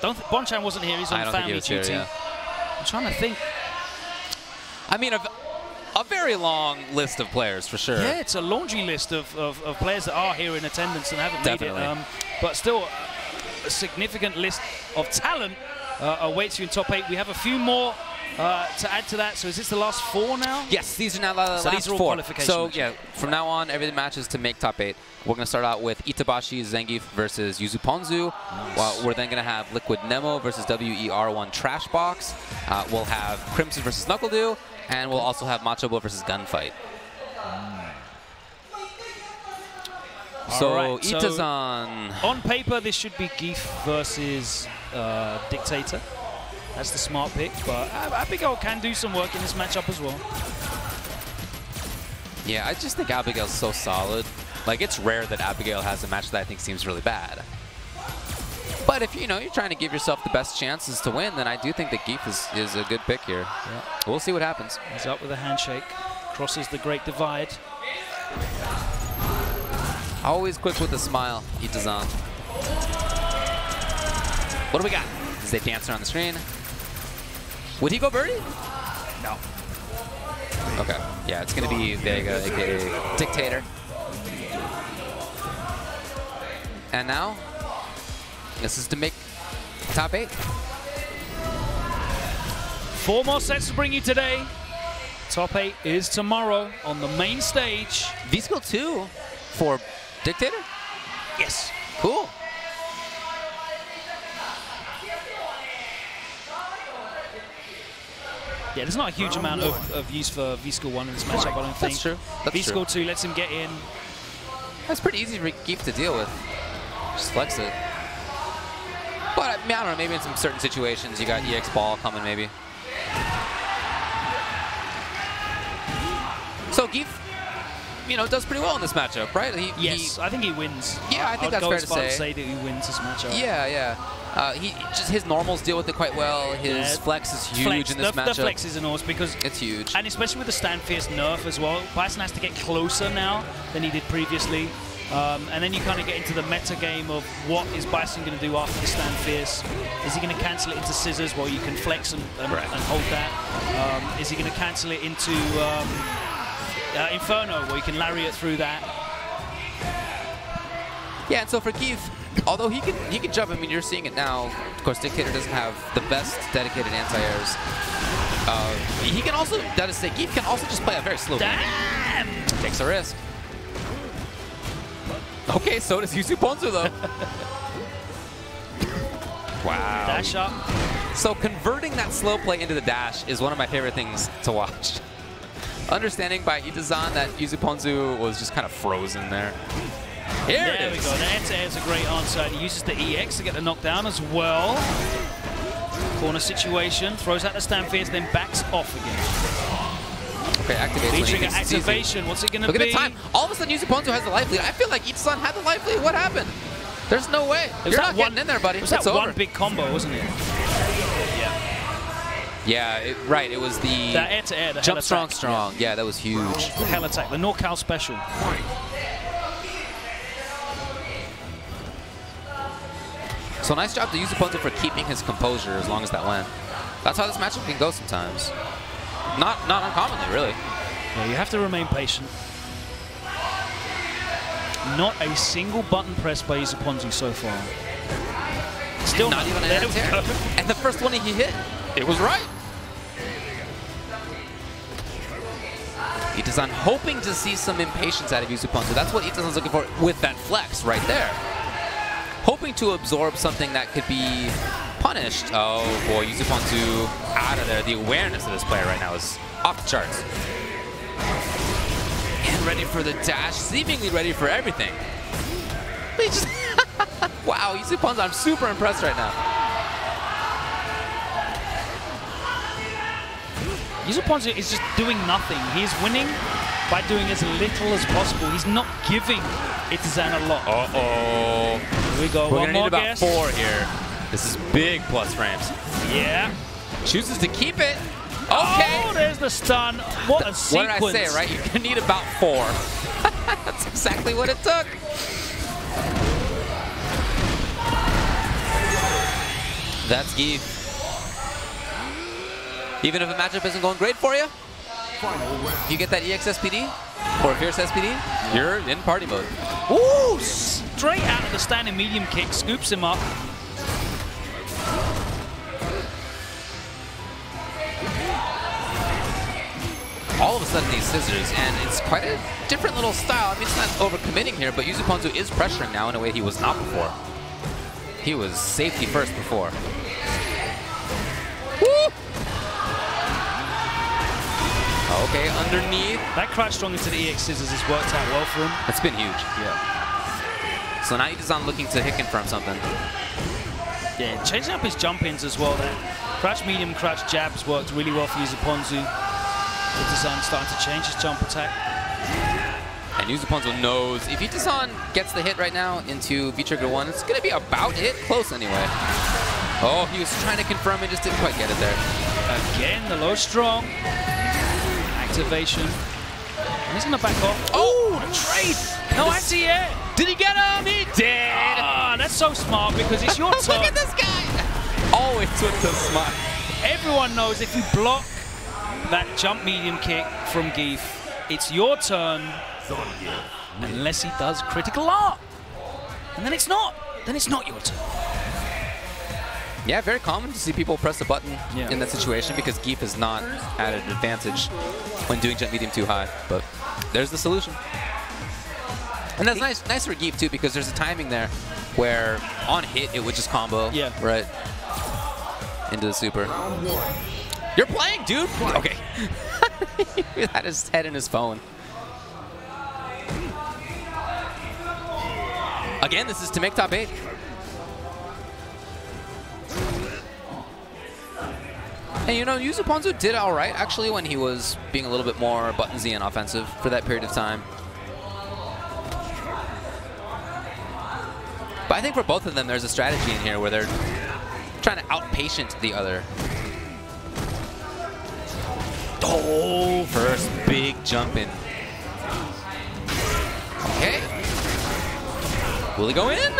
Bonchan wasn't here. He's on family duty. I'm trying to think. I mean, a very long list of players for sure. Yeah, it's a laundry list of players that are here in attendance and haven't made it. But still, a significant list of talent awaits you in top 8. We have a few more to add to that. So is this the last 4 now? Yes, these are now the last 4. These are all qualification matches. Yeah, from now on, every match is to make top 8. We're going to start out with Itabashi Zangief versus Yuzu Ponzu. Nice. We're then going to have Liquid Nemo versus WER1 Trashbox. We'll have Crimson versus NuckleDu, and we'll also have Machobo versus Gunfight. So, right, so Itazan. on paper, this should be Geef versus Dictator. That's the smart pick, but Abigail can do some work in this matchup as well. Yeah, I just think Abigail's so solid. Like, it's rare that Abigail has a match that I think seems really bad. But if, you're trying to give yourself the best chances to win, then I do think that Geef is a good pick here. Yeah. We'll see what happens. He's up with a handshake. Crosses the Great Divide. Always quick with a smile, Itazan. What do we got? Is the dancer on the screen? Would he go birdie? No. Okay. Yeah, it's going to be Vega, a.k.a. Dictator. And now, this is to make top 8. 4 more sets to bring you today. Top 8 is tomorrow on the main stage. V-Skill 2 for Dictator? Yes. Cool. Yeah, there's not a huge amount of use for V-Skill 1 in this matchup, I don't think. That's true. V-Skill 2 lets him get in. That's pretty easy for Geef to deal with. Just flex it. But, I don't know, maybe in some certain situations you got EX ball coming, maybe. So Geef, does pretty well in this matchup, right? Yes, I think he wins. Yeah, I think I'd that's go fair as to far say. to say that he wins this matchup. Yeah. His normals deal with it quite well. His flex is huge in this matchup. The flex is enormous because it's huge. And especially with the Stand Fierce nerf as well, Bison has to get closer now than he did previously. And then you kind of get into the meta game of what is Bison going to do after the Stand Fierce. Is he going to cancel it into Scissors while you can flex and hold that? Is he going to cancel it into Inferno where you can lariat through that? Yeah, and so for Geef, although he can jump, I mean, you're seeing it now. Of course, Dictator doesn't have the best dedicated anti-airs. He can also, that is to say, Geef can also just play a very slow game. Takes a risk. Okay, so does Yuzu Ponzu, though. Wow. Dash up. So converting that slow play into the dash is one of my favorite things to watch. Understanding by Itazan that Yuzu Ponzu was just kind of frozen there. Here there we go. The anti-air is a great answer. And he uses the EX to get the knockdown as well. Corner situation. Throws out the Stand Fierce, then backs off again. Okay, activation. V-trigger activation. What's it going to be? Look at the time. All of a sudden, Yuzu Ponzu has the life lead. I feel like Itazan had the life lead. What happened? There's no way. You're not getting in there, buddy. It was that one big combo, wasn't it? Yeah, right. It was the air-to-air, the jump strong. Yeah, that was huge. The hell attack, the NorCal special. So nice job to Yuzu Ponzu for keeping his composure as long as that went. That's how this matchup can go sometimes. Not uncommonly, really. Yeah, you have to remain patient. Not a single button press by Yuzu Ponzu so far. Still not even an anti-air. And the first one he hit, it was right. Itazan hoping to see some impatience out of Yuzu Ponzu. That's what Itazan's looking for with that flex right there. Hoping to absorb something that could be punished. Oh boy, Yuzu Ponzu out of there. The awareness of this player right now is off the charts. And ready for the dash, seemingly ready for everything. He just wow, Yuzu Ponzu, I'm super impressed right now. Yuzu Ponzu is just doing nothing. He's winning by doing as little as possible. He's not giving Itazan a lot. Uh-oh. Here we go. We're One gonna need more about guess. 4 here. This is big plus frames. Yeah. Chooses to keep it. Okay. Oh, there's the stun. What a sequence. What did I say, right? You're gonna need about 4. That's exactly what it took. That's Geef. Even if a matchup isn't going great for you, you get that EX SPD or Fierce SPD, you're in party mode. Ooh, straight out of the standing medium kick, scoops him up. All of a sudden these scissors, and it's quite a different little style. I mean, it's not overcommitting here, but Yuzu Ponzu is pressuring now in a way he was not before. He was safety first before. Woo! Okay, underneath. That crouch strong into the EX scissors has worked out well for him. It's been huge. Yeah. So now he's on looking to hit confirm something. Yeah, changing up his jump-ins as well there. Crouch medium, crouch jabs worked really well for Yuzuponzu. Itazan starting to change his jump attack. And Yuzuponzu knows if Itazan gets the hit right now into V-Trigger 1, it's going to be about it. Close anyway. Oh, he was trying to confirm it, just didn't quite get it there. Again, the low strong. Activation. And he's going to back off. Oh, the trade! No anti-air! Did he get him? He did! Ah, that's so smart because it's your turn. Look at this guy! Always with the smile. Everyone knows if you block that jump medium kick from Geef, it's your turn unless he does critical art. And then it's not. Then it's not your turn. Yeah, very common to see people press the button in that situation because Geef is not at an advantage when doing jump medium too high. But there's the solution. And that's nice for Geef too because there's a timing there where on hit it would just combo right into the super. You're playing, dude! Okay. He had his head in his phone. Again, this is to make top 8. And you know, Yuzuponzu did all right actually when he was being a little bit more buttonsy and offensive for that period of time. But I think for both of them, there's a strategy in here where they're trying to out-patient the other. Oh, first big jump in. Okay. Will he go in?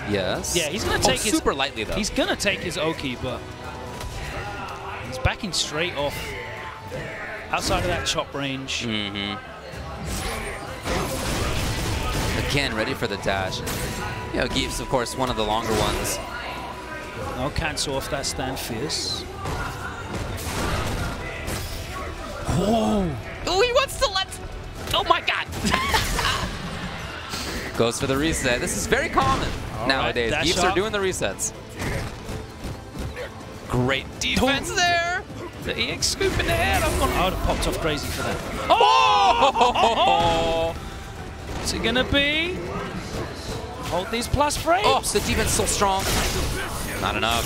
Yes. Yeah, he's going to take his... super lightly, though. He's going to take his Oki, but he's backing straight off outside of that chop range. Again, ready for the dash. You know, Geef's, of course, one of the longer ones. No cancel off that stand fierce. Oh, he wants to let... Oh, my God. Goes for the reset. This is very common nowadays. Geefs are doing the resets. Great defense there. The EX scoop in the head. I would have popped off crazy for that. Oh! What's it going to be? Hold these plus frames. Oh, the defense is so strong. Not enough.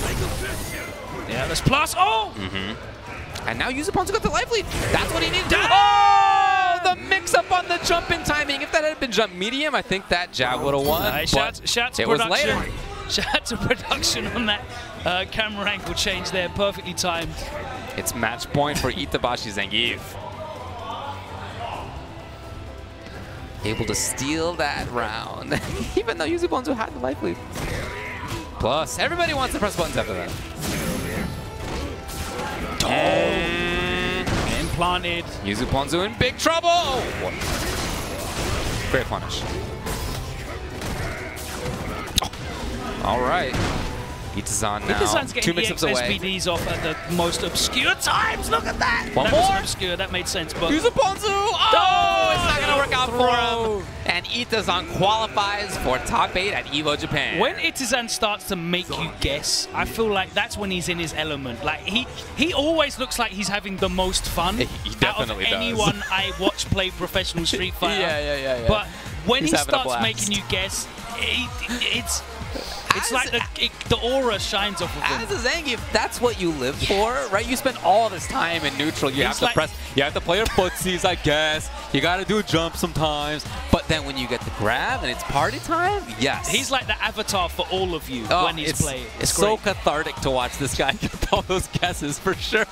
Yeah, there's plus. Oh! And now Yuzuponzu got the life lead. That's what he needed to do. Oh! The mix-up on the jump-in timing. If that had been jump medium, I think that jab would have won. Nice. Shout to it production. Was later. Shout out to production on that camera angle change there. Perfectly timed. It's match point for Itabashi Zangief. Able to steal that round, even though Yuzuponzu had the life lead. Plus, everybody wants to press buttons after that. Implanted. Yuzuponzu in big trouble. Oh, great punish. Oh. All right. Itazan now. Itazan's getting 2 mix-ups away. SPDs off at the most obscure times. Look at that. One that more. wasn't obscure. That made sense. But Yuzuponzu. Oh, it's not going to work out for him. And Itazan qualifies for top 8 at EVO Japan. When Itazan starts to make you guess, I feel like that's when he's in his element. Like he always looks like he's having the most fun he definitely out of anyone I watch play professional Street Fighter. Yeah. But when He's he having a starts blast. making you guess, it's like the aura shines off of him. As a Zangief, that's what you live for, right? You spend all this time in neutral. You have to press. You have to play your footsies, I guess. You got to do a jump sometimes. But then when you get the grab and it's party time, yes. He's like the avatar for all of you when he's playing. It's so cathartic to watch this guy get all those guesses, for sure.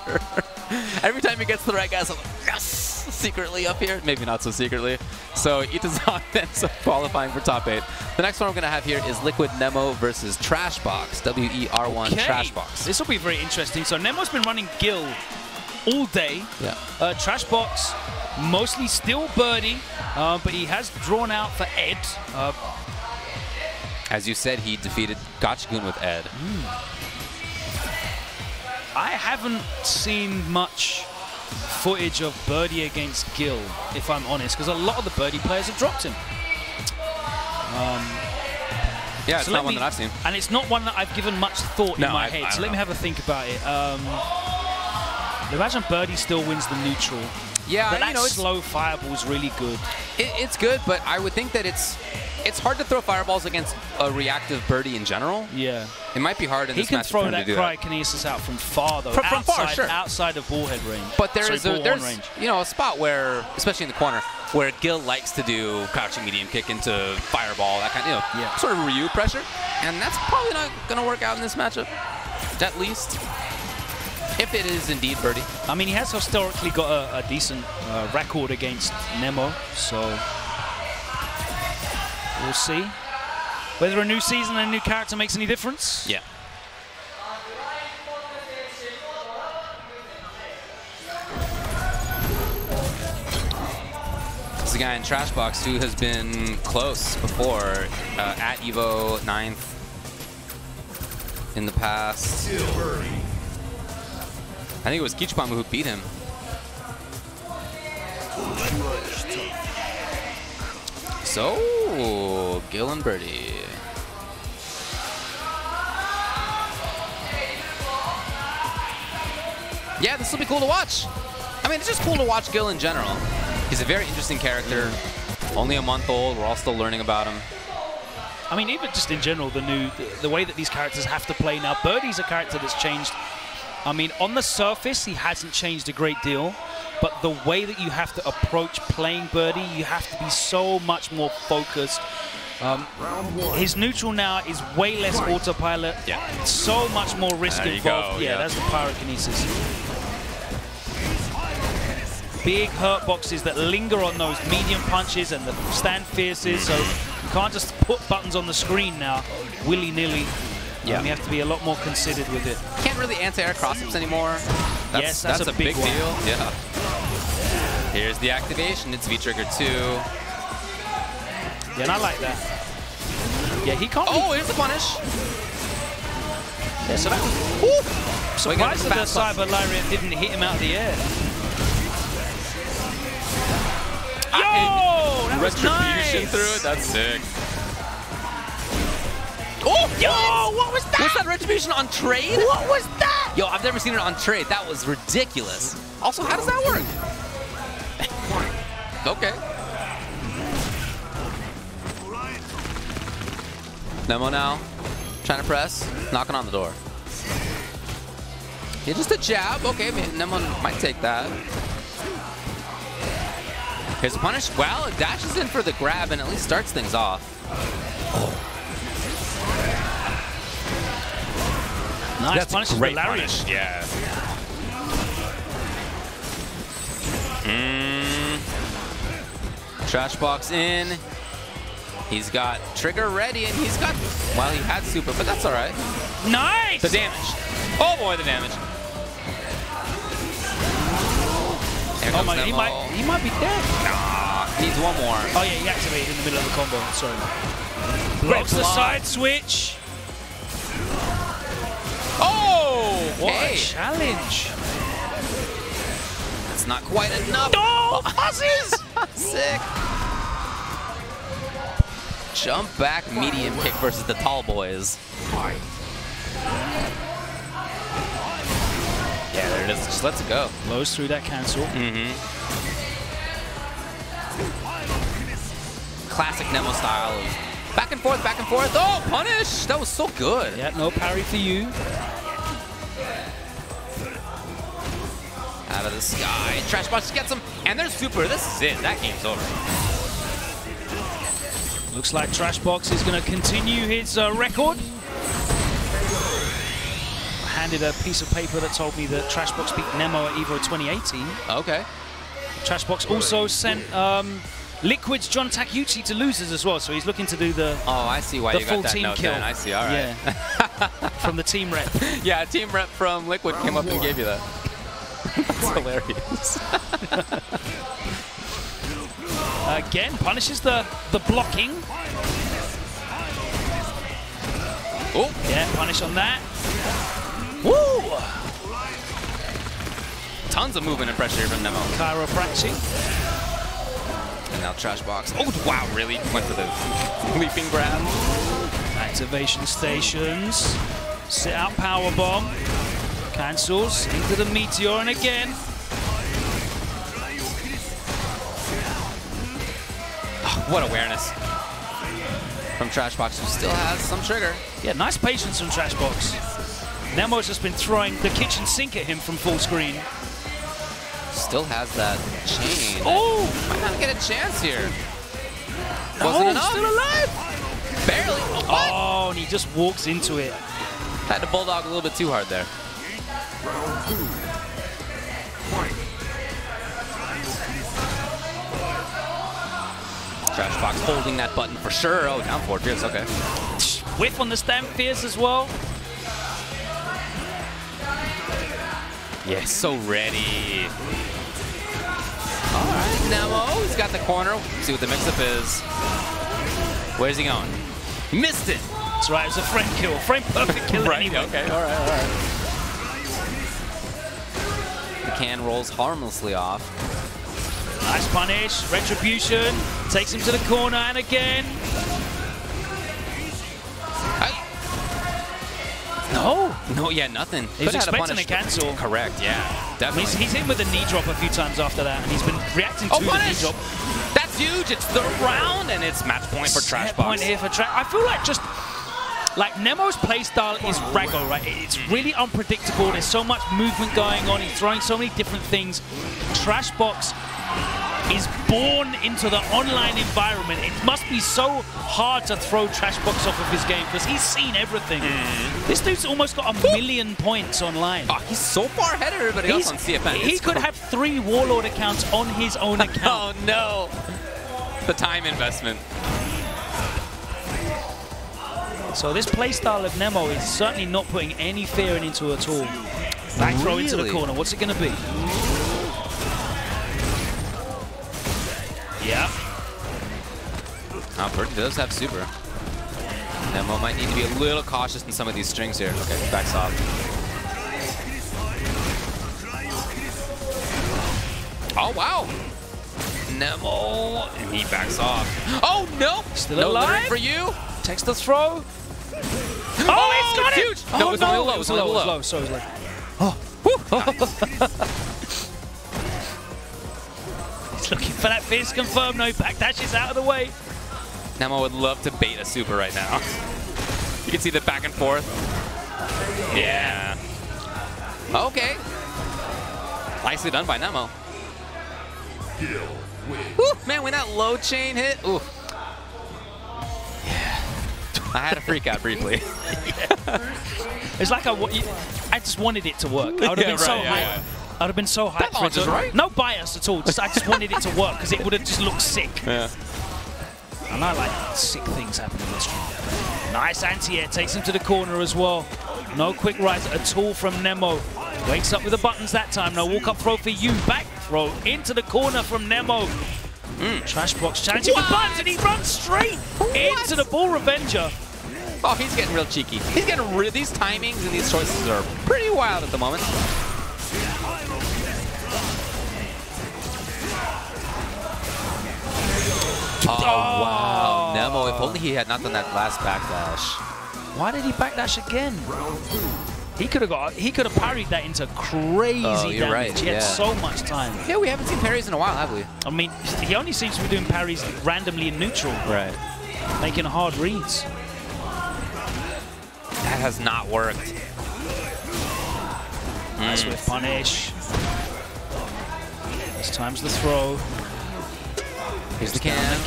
Every time he gets the right guess, I'm like, yes! Secretly up here. Maybe not so secretly. So Itazan ends up qualifying for top 8. The next one we're going to have here is Liquid Nemo versus Trashbox. WER1 Trashbox. This will be very interesting. So Nemo's been running Gil all day. Yeah. Trashbox mostly still birdie, but he has drawn out for Ed. As you said, he defeated Gachigun with Ed. I haven't seen much footage of birdie against Gil, if I'm honest, because a lot of the birdie players have dropped him. Yeah, it's not one that I've seen. And it's not one that I've given much thought in my head, so let me have a think about it. Imagine Birdie still wins the neutral. Yeah, but that you know, slow fireball is really good. It's good, but I would think that it's hard to throw fireballs against a reactive Birdie in general. Yeah. It might be hard in this matchup. He can throw that to do cryokinesis out from far, though. From far, sure. Outside of ballhead range. But there's range. You know, a spot where, especially in the corner, where Gil likes to do crouching medium kick into fireball, that kind of, yeah. sort of Ryu pressure. And that's probably not going to work out in this matchup, at least. If it is indeed Birdie. I mean, he has historically got a decent record against Nemo, so we'll see whether a new season and a new character makes any difference. Yeah. This is a guy in Trashbox who has been close before at EVO 9th in the past. I think it was Kichipamu who beat him. So, Gil and Birdie. Yeah, this will be cool to watch. I mean, it's just cool to watch Gil in general. He's a very interesting character. Only a month old. We're all still learning about him. I mean, even just in general, the way that these characters have to play now. Birdie's a character that's changed. I mean, on the surface, he hasn't changed a great deal, but the way that you have to approach playing Birdie, you have to be so much more focused. His neutral now is way less autopilot. Yeah. So much more risk involved. Yeah, that's the pyrokinesis. Big hurt boxes that linger on those medium punches and the stand fierces, so you can't just put buttons on the screen now willy-nilly. Yeah. You have to be a lot more considered with it. Can't really anti-air cross-ups anymore. That's a big deal. Yeah. Here's the activation. It's V-Trigger 2. Yeah, and I like that. Yeah, he can't. Oh, here's the punish. Yeah, so that was. Surprised that the Cyber Lariat didn't hit him out of the air. Yo! That was Retribution nice. through it. That's sick. Oh, yo! What was that? Was that retribution on trade? What was that? Yo, I've never seen it on trade. That was ridiculous. Also, how does that work? Okay. Nemo now. Trying to press. Knocking on the door. Yeah, just a jab. Okay, Nemo might take that. Here's a punish. Well, it dashes in for the grab and at least starts things off. Nice. That's punish. Great Lariat. punish. Yeah. Trash box in. He's got trigger ready, and he's got. Well, he had super, but that's all right. Nice. The damage. Oh boy, the damage. Oh my! He might be dead. Nah, needs one more. Oh yeah, he activated in the middle of the combo. Sorry. Blocks the side switch. Oh, okay. What a challenge. That's not quite enough. Oh, fuzzies! Sick. Jump back medium kick versus the tall boys. Yeah, there it is. Just lets it go. Blows through that cancel. Classic Nemo style of back and forth, back and forth. Oh, punish! That was so good. Yeah, no parry for you. Out of the sky. Trash box gets him. And there's super. This is it. That game's over. Looks like Trashbox is going to continue his record. I handed a piece of paper that told me that Trashbox beat Nemo at EVO 2018. Okay. Trashbox also sent Liquid's John Takeuchi to losers as well, so he's looking to do the I see why you got that note kill. then. I see. All right. Yeah. From the team rep. Yeah, a team rep from Liquid came up and gave you that. That's hilarious. Again, punishes the blocking. Oh, yeah, punish on that. Woo! Tons of movement and pressure here from Nemo. Chiropractic. And now Trash Box. Oh, wow, really? Went for the leaping grab. Activation stations. Sit out power bomb. Cancels into the Meteor, and again. Oh, what awareness from Trashbox, who still has some trigger. Yeah, nice patience from Trashbox. Nemo's just been throwing the kitchen sink at him from full screen. Still has that chain. Oh! Might not get a chance here. No, Wasn't enough. Still alive! Barely. What? Oh, and he just walks into it. Had to bulldog a little bit too hard there. Trashbox holding that button for sure. Oh, down forward Fierce, okay. Whiff on the Stamp Fierce as well. Yeah, so ready. All right, Nemo, he's got the corner. See what the mix-up is. Where's he going? He missed it. That's right, it was a frame kill. Frame perfect kill Right, anyway. okay, all right, all right. The can rolls harmlessly off. Nice punish, retribution, takes him to the corner, and again. No, yeah, nothing. He was expecting a cancel. Correct, yeah, definitely. He's hit with a knee drop a few times after that, and he's been reacting to the knee drop. That's huge. It's third round, and it's match point for Trashbox. Point here for Trash. I feel like just like Nemo's playstyle is raggo, right? It's really unpredictable. There's so much movement going on. He's throwing so many different things. Trashbox is born into the online environment. It must be so hard to throw Trashbox off of his game because he's seen everything. This dude's almost got 1 million points online. Oh, he's so far ahead of everybody else on CFN. He could have 3 Warlord accounts on his own account. Oh no! The time investment. So this playstyle of Nemo is certainly not putting any fear into it at all. Back throw into the corner. What's it going to be? Yeah. Oh, Burton does have super. Nemo might need to be a little cautious in some of these strings here. Okay, backs off. Oh, wow. Nemo, and he backs off. Oh, no. Still no alive for you. Takes the throw. Oh, it's got huge. it! No, Oh, it was no, only low. it was low. So it was like, oh. He's looking for that fierce confirm. No, backdash is out of the way. Nemo would love to bait a super right now. You can see the back and forth. Yeah. Okay. Nicely done by Nemo. Woo, man, when that low chain hit, ooh. Yeah. I had a freak out briefly. It's like I just wanted it to work. I would have been so hyped. I'd have been so hyped. That launch is right. No bias at all. I just wanted it to work because it would have just looked sick. Yeah. And I like sick things happening in this stream. Nice anti-air, takes him to the corner as well. No quick rise at all from Nemo. Wakes up with the buttons that time. No walk-up throw for you. Back throw into the corner from Nemo. Trashbox challenging with buttons, and he runs straight into the Ball Revenger. Oh, he's getting real cheeky. He's getting these timings and these choices are pretty wild at the moment. Oh, wow. Nemo, if only he had not done that last backdash. Why did he backdash again? He could have parried that into crazy damage. Right, he had so much time. Yeah, we haven't seen parries in a while, have we? I mean, he only seems to be doing parries randomly in neutral. Right. Making hard reads. That has not worked. Nice with punish. This time's the throw. Here's the can.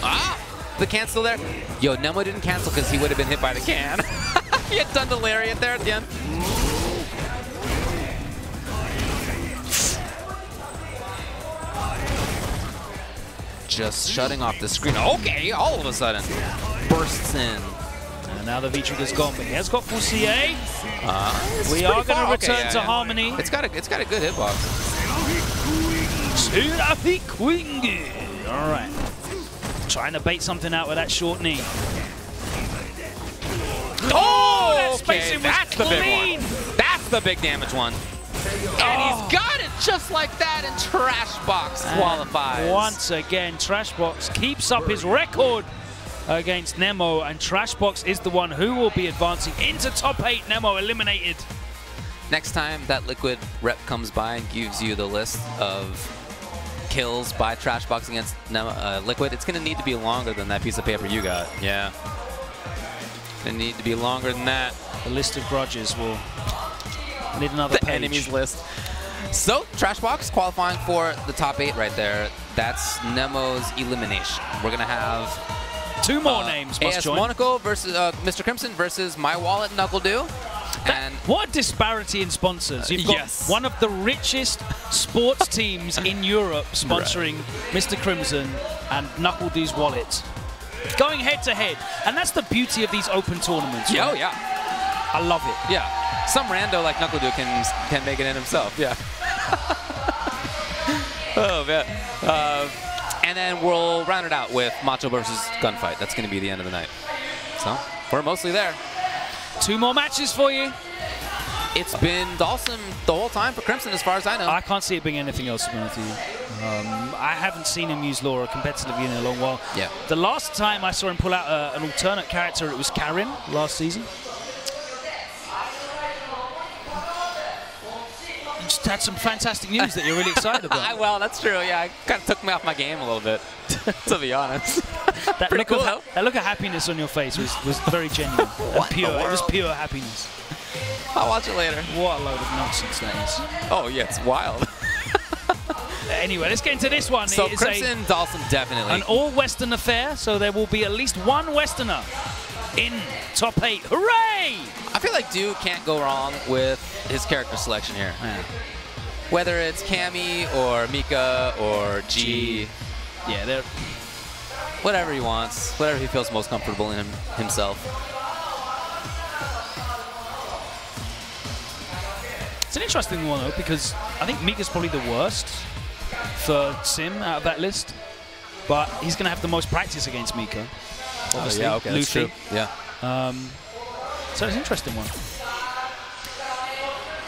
Ah! The can's still there. Yo, Nemo didn't cancel because he would have been hit by the can. He had done the lariat there at the end. Just shutting off the screen. Okay, all of a sudden. Bursts in. And now the V-Trigger's gone, but he has got full CA. We are going to return to Harmony. It's got a good hitbox. All right. Trying to bait something out with that short knee. Oh, that spacing was that's the big one. That's the big damage one. And he's got it just like that, and Trashbox qualifies. Once again, Trashbox keeps up his record against Nemo, and Trashbox is the one who will be advancing into top 8. Nemo eliminated. Next time that Liquid rep comes by and gives you the list of kills by Trashbox against Liquid, it's going to need to be longer than that piece of paper you got. Yeah. It's going to need to be longer than that. The list of grudges will need another page. Enemies list. So, Trashbox qualifying for the top 8 right there. That's Nemo's elimination. We're going to have 2 more names must AS join. Monaco versus Mr. Crimson versus My Wallet NuckleDo. And what a disparity in sponsors. You've got one of the richest sports teams in Europe sponsoring Mr. Crimson and NuckleDo's wallet. Going head to head. And that's the beauty of these open tournaments. Yeah, right? oh, yeah. I love it. Yeah. Some rando like NuckleDo can make it in himself. Yeah. Oh, man. And then we'll round it out with Macho versus Gunfight. That's going to be the end of the night. So, we're mostly there. 2 more matches for you. It's been Dawson the whole time for Crimson, as far as I know. I can't see it being anything else, to be honest with you. I haven't seen him use Laura competitively in a long while. Yeah. The last time I saw him pull out an alternate character, it was Karin last season. You just had some fantastic news that you're really excited about. Well, that's true. Yeah, it kind of took me off my game a little bit, to be honest. That Pretty cool, though. That look of happiness on your face was very genuine. And pure. It was pure happiness. I'll watch it later. What a load of nonsense that is. Oh, yeah, it's wild. Anyway, let's get into this one. So Crimson, Dawson, definitely. An all-Western affair, so there will be at least one Westerner in top 8. Hooray! I feel like Dew can't go wrong with his character selection here. Yeah. Whether it's Cammy or Mika or G. Yeah, they're... Whatever he wants, whatever he feels most comfortable in himself. It's an interesting one, though, because I think Mika's probably the worst for Sim out of that list. But he's going to have the most practice against Mika. Obviously, yeah, okay, that's true. Yeah. So it's an interesting one.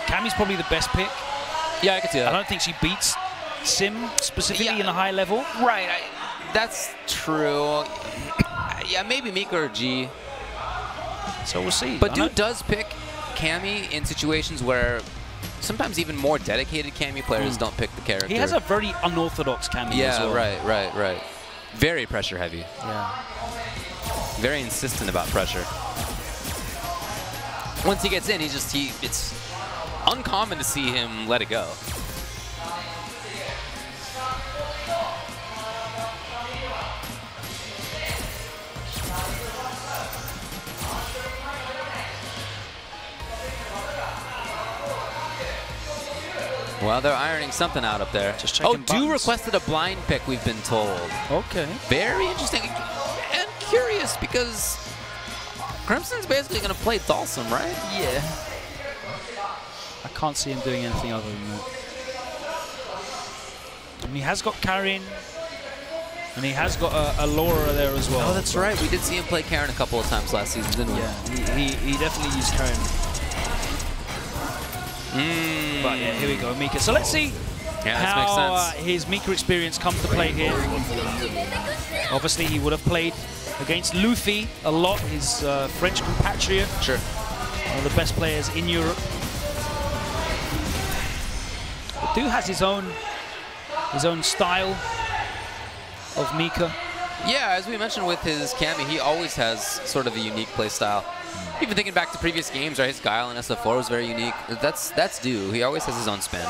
Cammy's probably the best pick. Yeah, I can see that. I don't think she beats Sim specifically in a high level. Right. That's true. Yeah, maybe Mika or G. So we'll see. But Dude does pick Cammy in situations where sometimes even more dedicated Cammy players don't pick the character. He has a very unorthodox Cammy as well. Right. Very pressure heavy. Yeah. Very insistent about pressure. Once he gets in, it's uncommon to see him let it go. Well, they're ironing something out up there. Just checking buttons. Dew requested a blind pick, we've been told. Okay. Very interesting and curious because Crimson's basically going to play Dawson, right? Yeah. I can't see him doing anything other than that. And he has got Karin, and he has got a Laura there as well. Oh, that's right. We did see him play Karin a couple of times last season, didn't we? Yeah, he definitely used Karin. But yeah, here we go, Mika. So let's see how his Mika experience comes to play here. Obviously, he would have played against Luffy a lot, his French compatriot. Sure. One of the best players in Europe. But Dew has his own style of Mika. Yeah, as we mentioned with his Cammy, he always has sort of a unique play style. Even thinking back to previous games, right? His Guile in SF4 was very unique. That's Dew. He always has his own spin.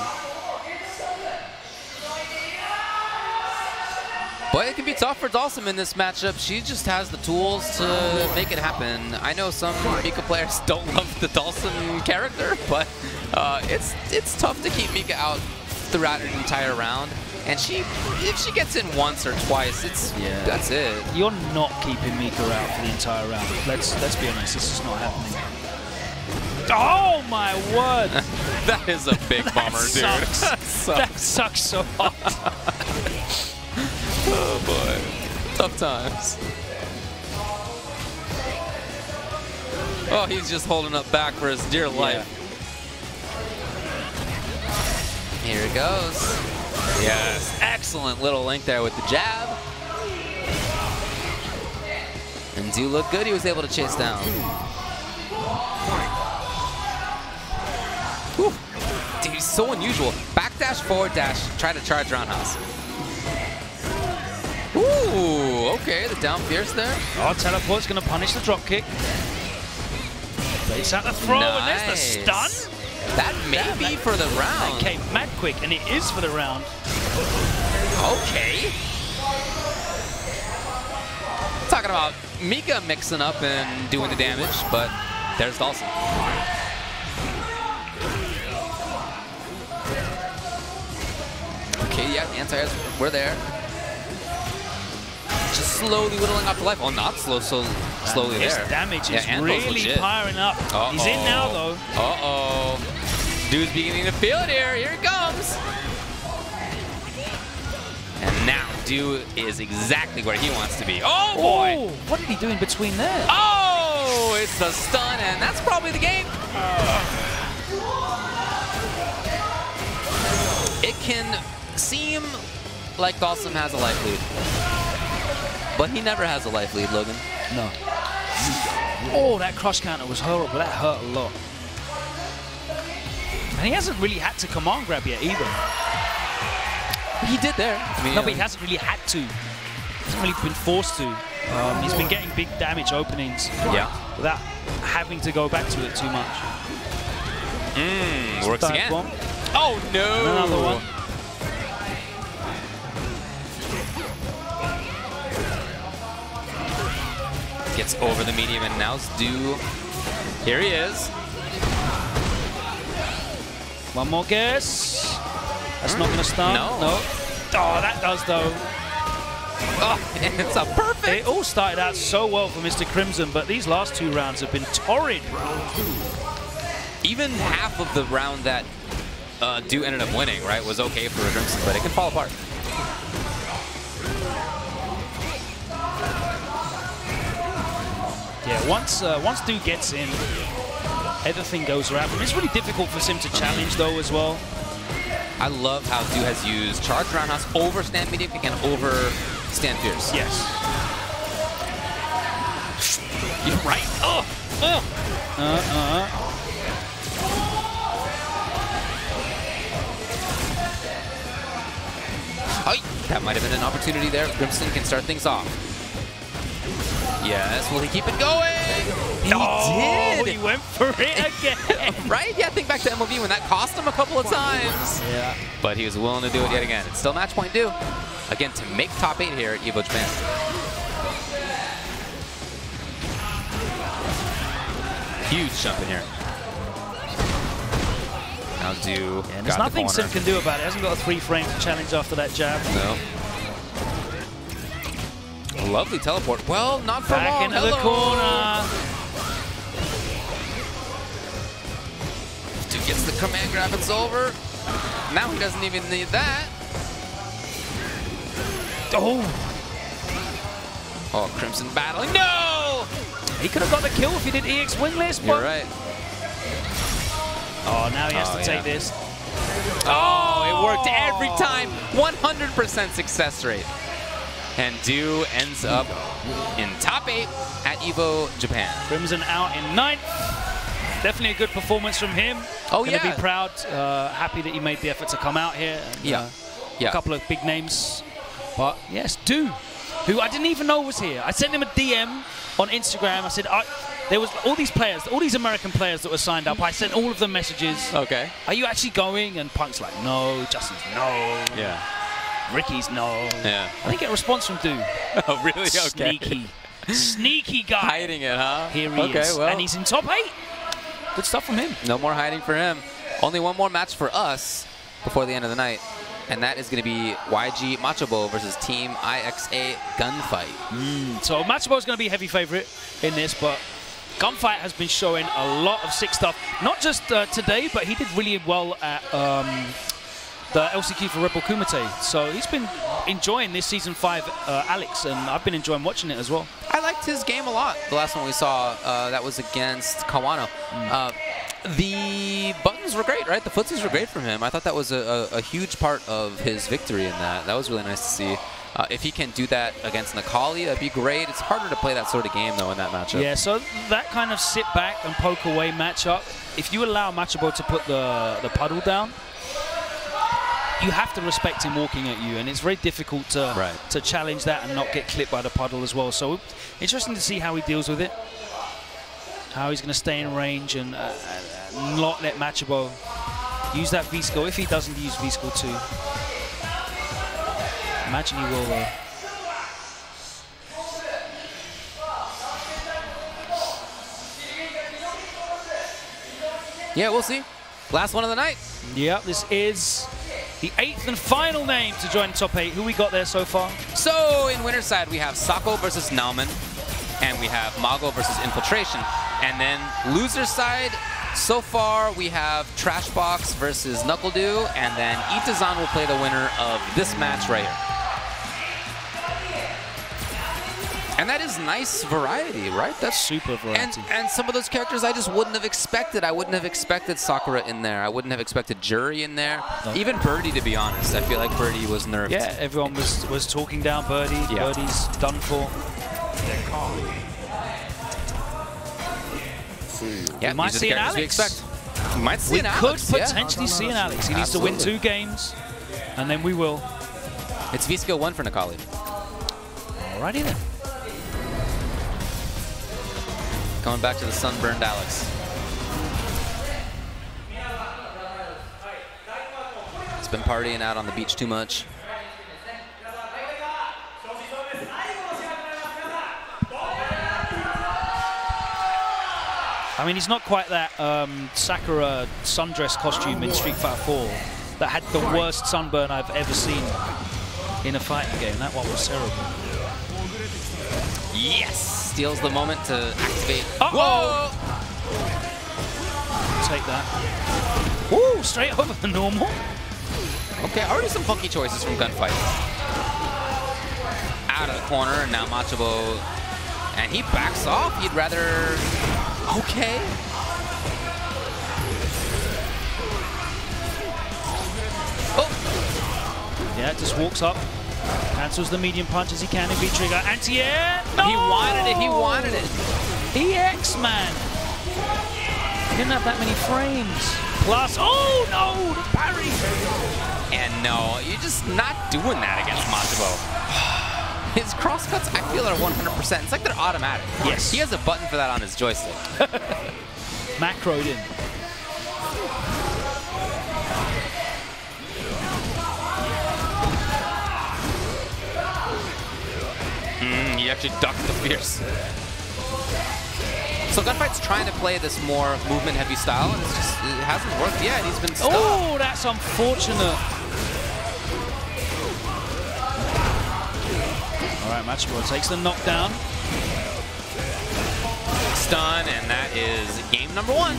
But it can be tough for Dawson in this matchup. She just has the tools to make it happen. I know some Mika players don't love the Dawson character, but it's tough to keep Mika out throughout an entire round. And if she gets in once or twice, that's it. You're not keeping Mika out for the entire round. Let's be honest, this is not happening. Oh my word! That is a big bummer, dude. That sucks so hard. Oh boy, tough times. Oh, he's just holding up back for his dear life. Here it goes. Yes, excellent little link there with the jab. And do look good, he was able to chase down. Whew. Dude, he's so unusual. Backdash, forward dash, try to charge roundhouse. Ooh, okay, the down fierce there. Oh, teleport's going to punish the drop kick. It's at the throw, and there's the stun. That may be for the round. That came mad quick, and it is for the round. Okay. Talking about Mika mixing up and doing the damage, but there's Dawson. Okay, yeah, anti-airs, we're there. Just slowly whittling off the life. Oh, not slowly This there. damage is really piling up. He's in now, though. Uh-oh. Dude's beginning to feel it here. Here it comes. And now Dude is exactly where he wants to be. Oh, boy. Oh, what did he do in between there? Oh, it's the stun, and that's probably the game. It can seem like Dawson has a life lead. But he never has a life lead, Logan. No. Oh, that cross counter was horrible. That hurt a lot. And he hasn't really had to command grab yet either. He did there. No, but he hasn't really had to. He hasn't really been forced to. He's been getting big damage openings without having to go back to it too much. Works again. One. Oh, no. Another one. Gets over the medium, and now's Dew. Here he is. One more guess. That's not going to stun. No. Oh, that does, though. Oh, it's a perfect. It all started out so well for Mr. Crimson, but these last 2 rounds have been torrid. Even half of the round that Dew ended up winning, right, was okay for a Crimson, but it can fall apart. Yeah, once Dew gets in, everything goes around. It's really difficult for Sim to challenge, though, as well. I love how Dew has used charge roundhouse over stand medium kick and over stand fierce. Yes. You're right. Oh. That might have been an opportunity there. Crimson can start things off. Yes, will he keep it going? He did! He went for it again. Right? Yeah, think back to MLB when that cost him a couple of times. Yeah. But he was willing to do it yet again. It's still match point Dew. Again, to make top 8 here at EVO Japan. Huge jump in here. Now Dew. And there's nothing Sim can do about it. He hasn't got a 3 frame to challenge after that jab. No. Lovely teleport. Well, not for long. Back into the corner. Dude gets the command grab, it's over. Now he doesn't even need that. Oh. Oh, Crimson battling. No! He could have got the kill if he did EX wingless, but... You're right. Oh, now he has to take this. Oh, it worked every time. 100% success rate. And Dew ends up in top 8 at EVO Japan. Crimson out in 9th. Definitely a good performance from him. Oh, Gonna be proud, happy that he made the effort to come out here. And, a couple of big names. But yes, Dew, who I didn't even know was here. I sent him a DM on Instagram. I said, there was all these players, all these American players that were signed up. I sent all of them messages. Okay. Are you actually going? And Punk's like, no. Justin's no. Yeah. Ricky's no. Yeah. I didn't get a response from Dew. Oh, really? Okay. Sneaky. Sneaky guy. Hiding it, huh? Here he is. Well. And he's in top 8. Good stuff from him. No more hiding for him. Only one more match for us before the end of the night. And that is going to be YG Machobo versus Team IXA Gunfight. So Machobo is going to be a heavy favorite in this, but Gunfight has been showing a lot of sick stuff. Not just today, but he did really well at the LCQ for Rebel Kumite. So he's been enjoying this Season 5 Alex, and I've been enjoying watching it as well. I like liked his game a lot. The last one we saw, that was against Kawano. The buttons were great, right? The footsies were great from him. I thought that was a huge part of his victory in that. That was really nice to see. If he can do that against Necalli, that'd be great. It's harder to play that sort of game, though, in that matchup. Yeah, so that kind of sit back and poke away matchup, if you allow Machabo to put the puddle down, you have to respect him walking at you, and it's very difficult to challenge that and not get clipped by the puddle as well. So interesting to see how he deals with it, how he's going to stay in range and not let Machabo use that V-Skill if he doesn't use V-Skill 2. Imagine he will, though. Yeah, we'll see. Last one of the night. Yeah, this is the 8th and final name to join the top 8. Who we got there so far? So in winner's side, we have Sako versus Nauman, and we have Mago versus Infiltration. And then loser's side, so far we have Trashbox versus Knuckledew, and then Itazan will play the winner of this match right here. And that is nice variety, right? That's super variety. And some of those characters I just wouldn't have expected. I wouldn't have expected Sakura in there. I wouldn't have expected Jury in there. No. Even Birdie, to be honest. I feel like Birdie was nerfed. Yeah, everyone was talking down Birdie. Yeah. Birdie's done for. Yeah, we might see an Alex. We expect. We might see an Alex. We could potentially see an Alex. He needs to win 2 games, and then we will. It's V-Skill 1 for Necalli. Alrighty then. Going back to the sunburned Alex. He's been partying out on the beach too much. I mean, he's not quite that Sakura sundress costume in Street Fighter 4 that had the worst sunburn I've ever seen in a fighting game. That one was terrible. Yes! Steals the moment to activate. Uh-oh! Take that. Woo! Straight over the normal. Okay, already some funky choices from Gunfight. Out of the corner, and now Machabo. And he backs off. He'd rather... Okay. Oh! Yeah, just walks up. Cancels the medium punch as he can in V-Trigger. Anti-air! No! He wanted it, he wanted it. EX, man. Didn't have that many frames. Plus, oh no, the parry! And no, you're just not doing that against Machabo. His crosscuts, I feel, are 100%. It's like they're automatic. Yes. He has a button for that on his joystick. Macroed in. He actually ducked the fierce. So Gunfight's trying to play this more movement-heavy style, and it hasn't worked yet. He's been stuck. Oh, that's unfortunate. All right, Machabo takes the knockdown. Stun, and that is game number 1.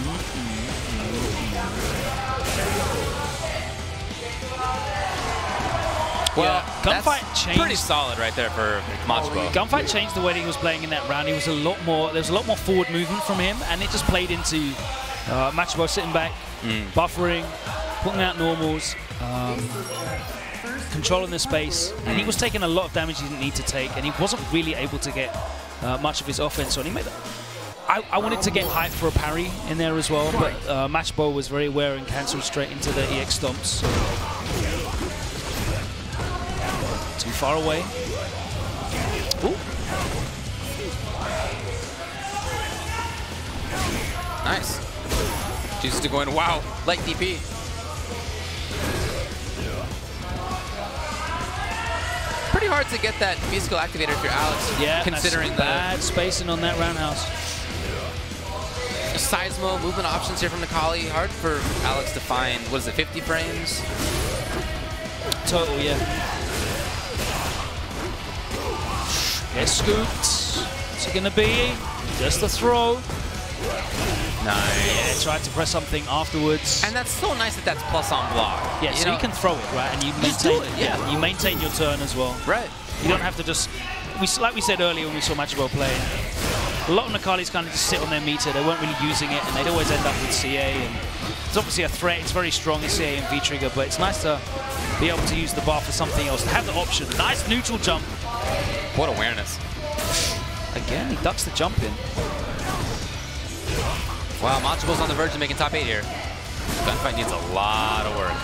Well, yeah, Gunfight changed. Pretty solid right there for Machabo. Gunfight changed the way that he was playing in that round. He was there was a lot more forward movement from him, and it just played into Machabo sitting back, buffering, putting out normals, controlling the space, and he was taking a lot of damage he didn't need to take, and he wasn't really able to get much of his offense on. He made I wanted to get hype for a parry in there as well, but Machabo was very aware and cancelled straight into the EX stomps. Too far away. Ooh. Nice. Chooses to go in. Wow. Light DP. Pretty hard to get that V-Skill activator if you're Alex. Yeah, considering the bad spacing on that roundhouse. Seismo movement options here from Necalli. Hard for Alex to find. What is it? 50 frames total. Yeah. Gets scooped. What's it gonna be? Just a throw. Nice. Yeah, tried to press something afterwards. And that's so nice that that's plus on block. Yeah, so you can throw it, right? And you maintain it. Yeah, you maintain your turn as well. Right. You don't have to just like we said earlier when we saw Machibo play, a lot of Necallis kind of just sit on their meter. They weren't really using it, and they'd always end up with CA. And it's obviously a threat. It's very strong in CA and V-Trigger, but it's nice to be able to use the bar for something else, to have the option. Nice neutral jump. What awareness. Again, he ducks the jump in. Wow, Machibo's on the verge of making top 8 here. Gunfight needs a lot of work.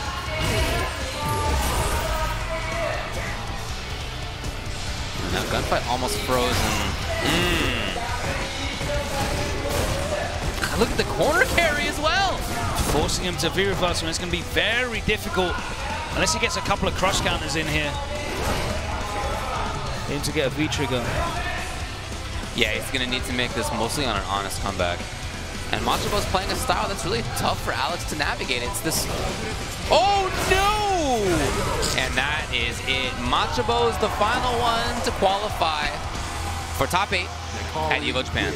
Now Gunfight almost frozen. Look at the corner carry as well. Forcing him to V-reversal, and it's going to be very difficult unless he gets a couple of crush counters in here. Him to get a V-trigger. Yeah, he's going to need to make this mostly on an honest comeback. And Machibo's playing a style that's really tough for Alex to navigate. It's this... Oh, no! And that is it. Machibo's the final one to qualify for top 8 at EVO Japan.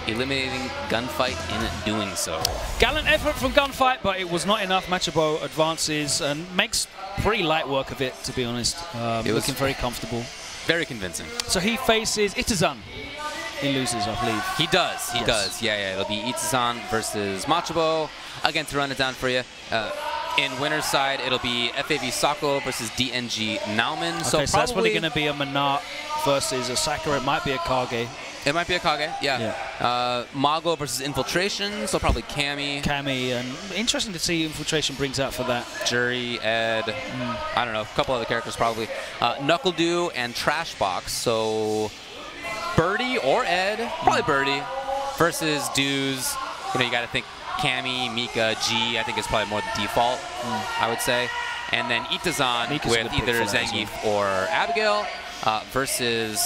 Eliminating Gunfight in doing so. Gallant effort from Gunfight, but it was not enough. Machibo advances and makes pretty light work of it, to be honest. It was looking very comfortable. Very convincing. So he faces Itazan. He loses, I believe. He does. He does. Yeah. It'll be Itazan versus Machibo. Again, to run it down for you. In winner's side, it'll be FAV Sako versus DNG Nauman. Okay, so that's probably going to be a Manat versus a Sakura. It might be a Kage. It might be a Kage, yeah. Mago versus Infiltration, so probably Cammy. Cammy, and interesting to see Infiltration brings out for that. Jury, Ed, I don't know, a couple other characters probably. Knuckle Dew and Trash Box, so Birdie or Ed, probably Birdie, versus Dews. You know, you got to think Cammy, Mika, G, I think is probably more the default, I would say. And then Itazan Mika's with either Zangief or Abigail versus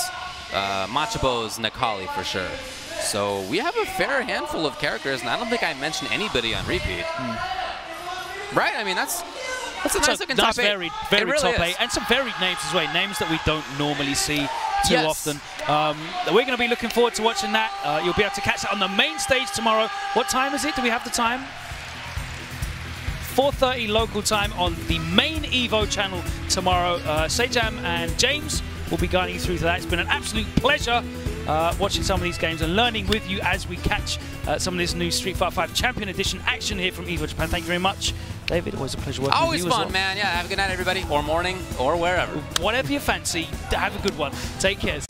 Machibo's Necalli for sure. So we have a fair handful of characters, and I don't think I mentioned anybody on repeat. Right? I mean, that's a nice looking top 8. Very really top 8, and some varied names as well. Names that we don't normally see too often. We're going to be looking forward to watching that. You'll be able to catch that on the main stage tomorrow. What time is it? Do we have the time? 4:30 local time on the main EVO channel tomorrow. Sejam and James will be guiding you through that. It's been an absolute pleasure watching some of these games and learning with you as we catch some of this new Street Fighter 5 Champion Edition action here from EVO Japan. Thank you very much, David. Always a pleasure working with you. Always fun, man. Yeah, have a good night, everybody, or morning, or wherever. Whatever you fancy, have a good one. Take care.